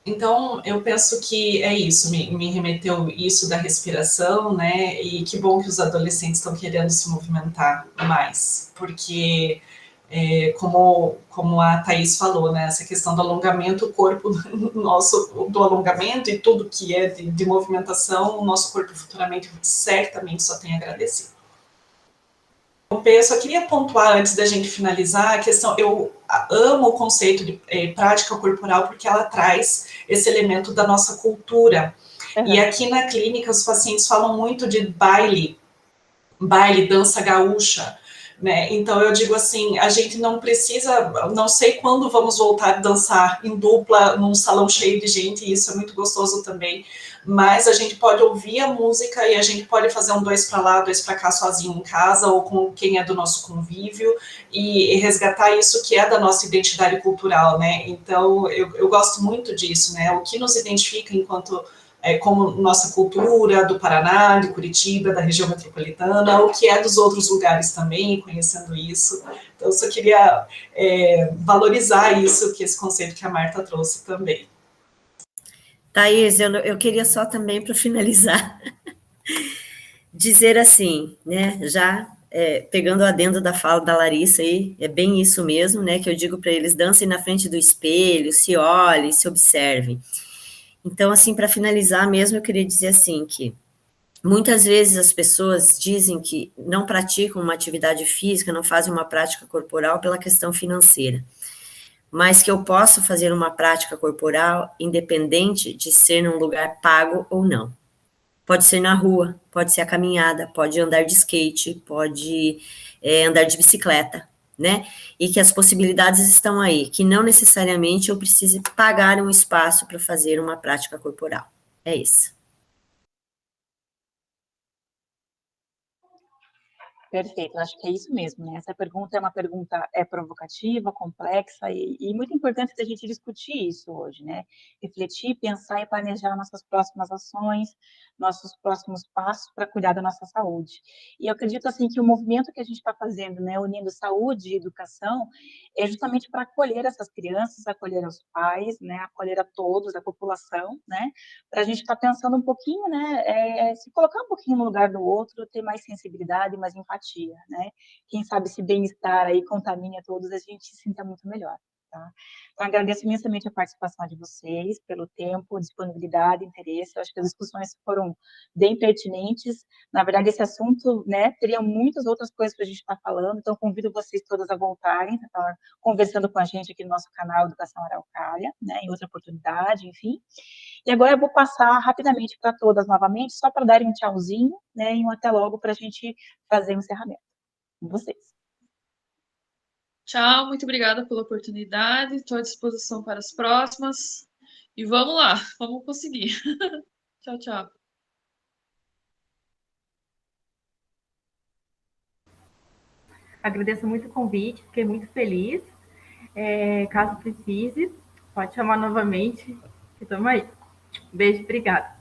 Speaker 5: Então, eu penso que é isso, me remeteu isso da respiração, né, e que bom que os adolescentes estão querendo se movimentar mais, porque como a Thaís falou, né, essa questão do alongamento, o corpo nosso, do alongamento e tudo que é de movimentação, o nosso corpo futuramente certamente só tem a agradecer. Eu só queria pontuar, antes da gente finalizar, a questão, eu amo o conceito de prática corporal, porque ela traz esse elemento da nossa cultura. Uhum. E aqui na clínica, os pacientes falam muito de baile, dança gaúcha, né? Então eu digo assim, a gente não precisa, não sei quando vamos voltar a dançar em dupla num salão cheio de gente, e isso é muito gostoso também, mas a gente pode ouvir a música e a gente pode fazer um 2 para lá, 2 para cá sozinho em casa ou com quem é do nosso convívio e resgatar isso que é da nossa identidade cultural, né? Então eu gosto muito disso, né? O que nos identifica enquanto como nossa cultura do Paraná, de Curitiba, da região metropolitana, o que é dos outros lugares também, conhecendo isso. Então, eu só queria valorizar isso, que esse conceito que a Marta trouxe também.
Speaker 4: Thaís, eu queria só também, para finalizar, dizer assim, né, já pegando o adendo da fala da Larissa aí, é bem isso mesmo, né, que eu digo para eles, dancem na frente do espelho, se olhem, se observem. Então, assim, para finalizar mesmo, eu queria dizer assim, que muitas vezes as pessoas dizem que não praticam uma atividade física, não fazem uma prática corporal pela questão financeira, mas que eu posso fazer uma prática corporal independente de ser num lugar pago ou não. Pode ser na rua, pode ser a caminhada, pode andar de skate, pode andar de bicicleta, né? E que as possibilidades estão aí, que não necessariamente eu precise pagar um espaço para fazer uma prática corporal. É isso.
Speaker 1: Perfeito, eu acho que é isso mesmo, né? Essa pergunta é uma pergunta provocativa, complexa e muito importante da gente discutir isso hoje, né? Refletir, pensar e planejar nossas próximas ações, nossos próximos passos para cuidar da nossa saúde. E eu acredito assim que o movimento que a gente está fazendo, né, unindo saúde e educação, é justamente para acolher essas crianças, acolher os pais, né, acolher a todos, a população, né? Para a gente estar pensando um pouquinho, né, se colocar um pouquinho no lugar do outro, ter mais sensibilidade, mais empatia, né? Quem sabe se bem-estar aí contamina todos, a gente se sinta muito melhor, tá? Então, agradeço imensamente a participação de vocês, pelo tempo, disponibilidade, interesse. Eu acho que as discussões foram bem pertinentes. Na verdade, esse assunto, né, teria muitas outras coisas para a gente estar falando, então convido vocês todas a voltarem, a estar conversando com a gente aqui no nosso canal Educação Araucária, né, em outra oportunidade, enfim. E agora eu vou passar rapidamente para todas novamente, só para darem um tchauzinho, né, e um até logo para a gente fazer o encerramento. Com vocês.
Speaker 2: Tchau, muito obrigada pela oportunidade. Estou à disposição para as próximas. E vamos lá, vamos conseguir. Tchau, tchau.
Speaker 3: Agradeço muito o convite, fiquei muito feliz. Caso precise, pode chamar novamente, que estamos aí. Beijo, obrigada.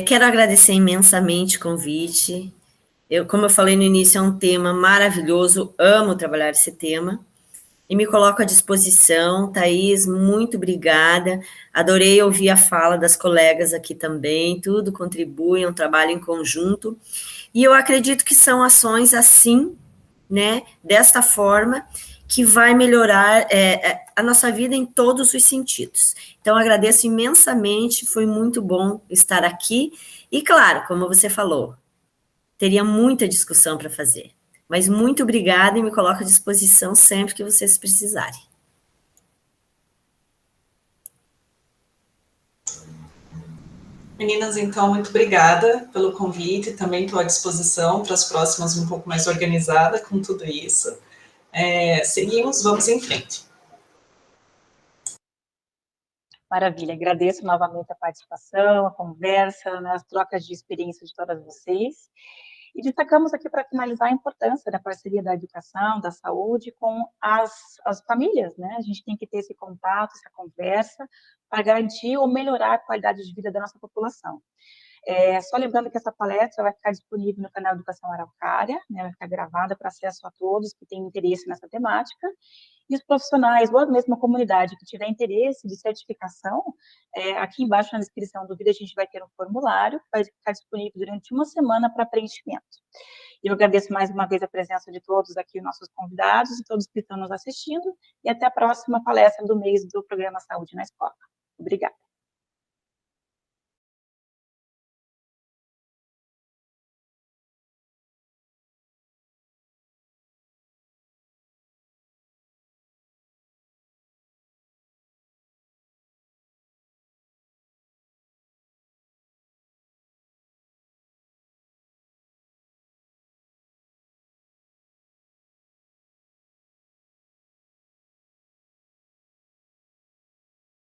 Speaker 4: Quero agradecer imensamente o convite. Como eu falei no início, é um tema maravilhoso, amo trabalhar esse tema. E me coloco à disposição. Thaís, muito obrigada. Adorei ouvir a fala das colegas aqui também. Tudo contribui, é um trabalho em conjunto. E eu acredito que são ações assim, né, desta forma, que vai melhorar a nossa vida em todos os sentidos. Então, agradeço imensamente, foi muito bom estar aqui. E, claro, como você falou, teria muita discussão para fazer. Mas muito obrigada e me coloco à disposição sempre que vocês precisarem.
Speaker 5: Meninas, então, muito obrigada pelo convite. Também estou à disposição para as próximas um pouco mais organizada com tudo isso. Seguimos, vamos em frente.
Speaker 1: Maravilha, agradeço novamente a participação, a conversa, né, as trocas de experiência de todas vocês. E destacamos aqui para finalizar a importância da parceria da educação, da saúde com as famílias, né? A gente tem que ter esse contato, essa conversa, para garantir ou melhorar a qualidade de vida da nossa população. Só lembrando que essa palestra vai ficar disponível no canal Educação Araucária, né? Vai ficar gravada para acesso a todos que têm interesse nessa temática. E os profissionais, ou a mesma comunidade que tiver interesse de certificação, aqui embaixo na descrição do vídeo a gente vai ter um formulário que vai ficar disponível durante uma semana para preenchimento. Eu agradeço mais uma vez a presença de todos aqui, nossos convidados e todos que estão nos assistindo, e até a próxima palestra do mês do Programa Saúde na Escola. Obrigada.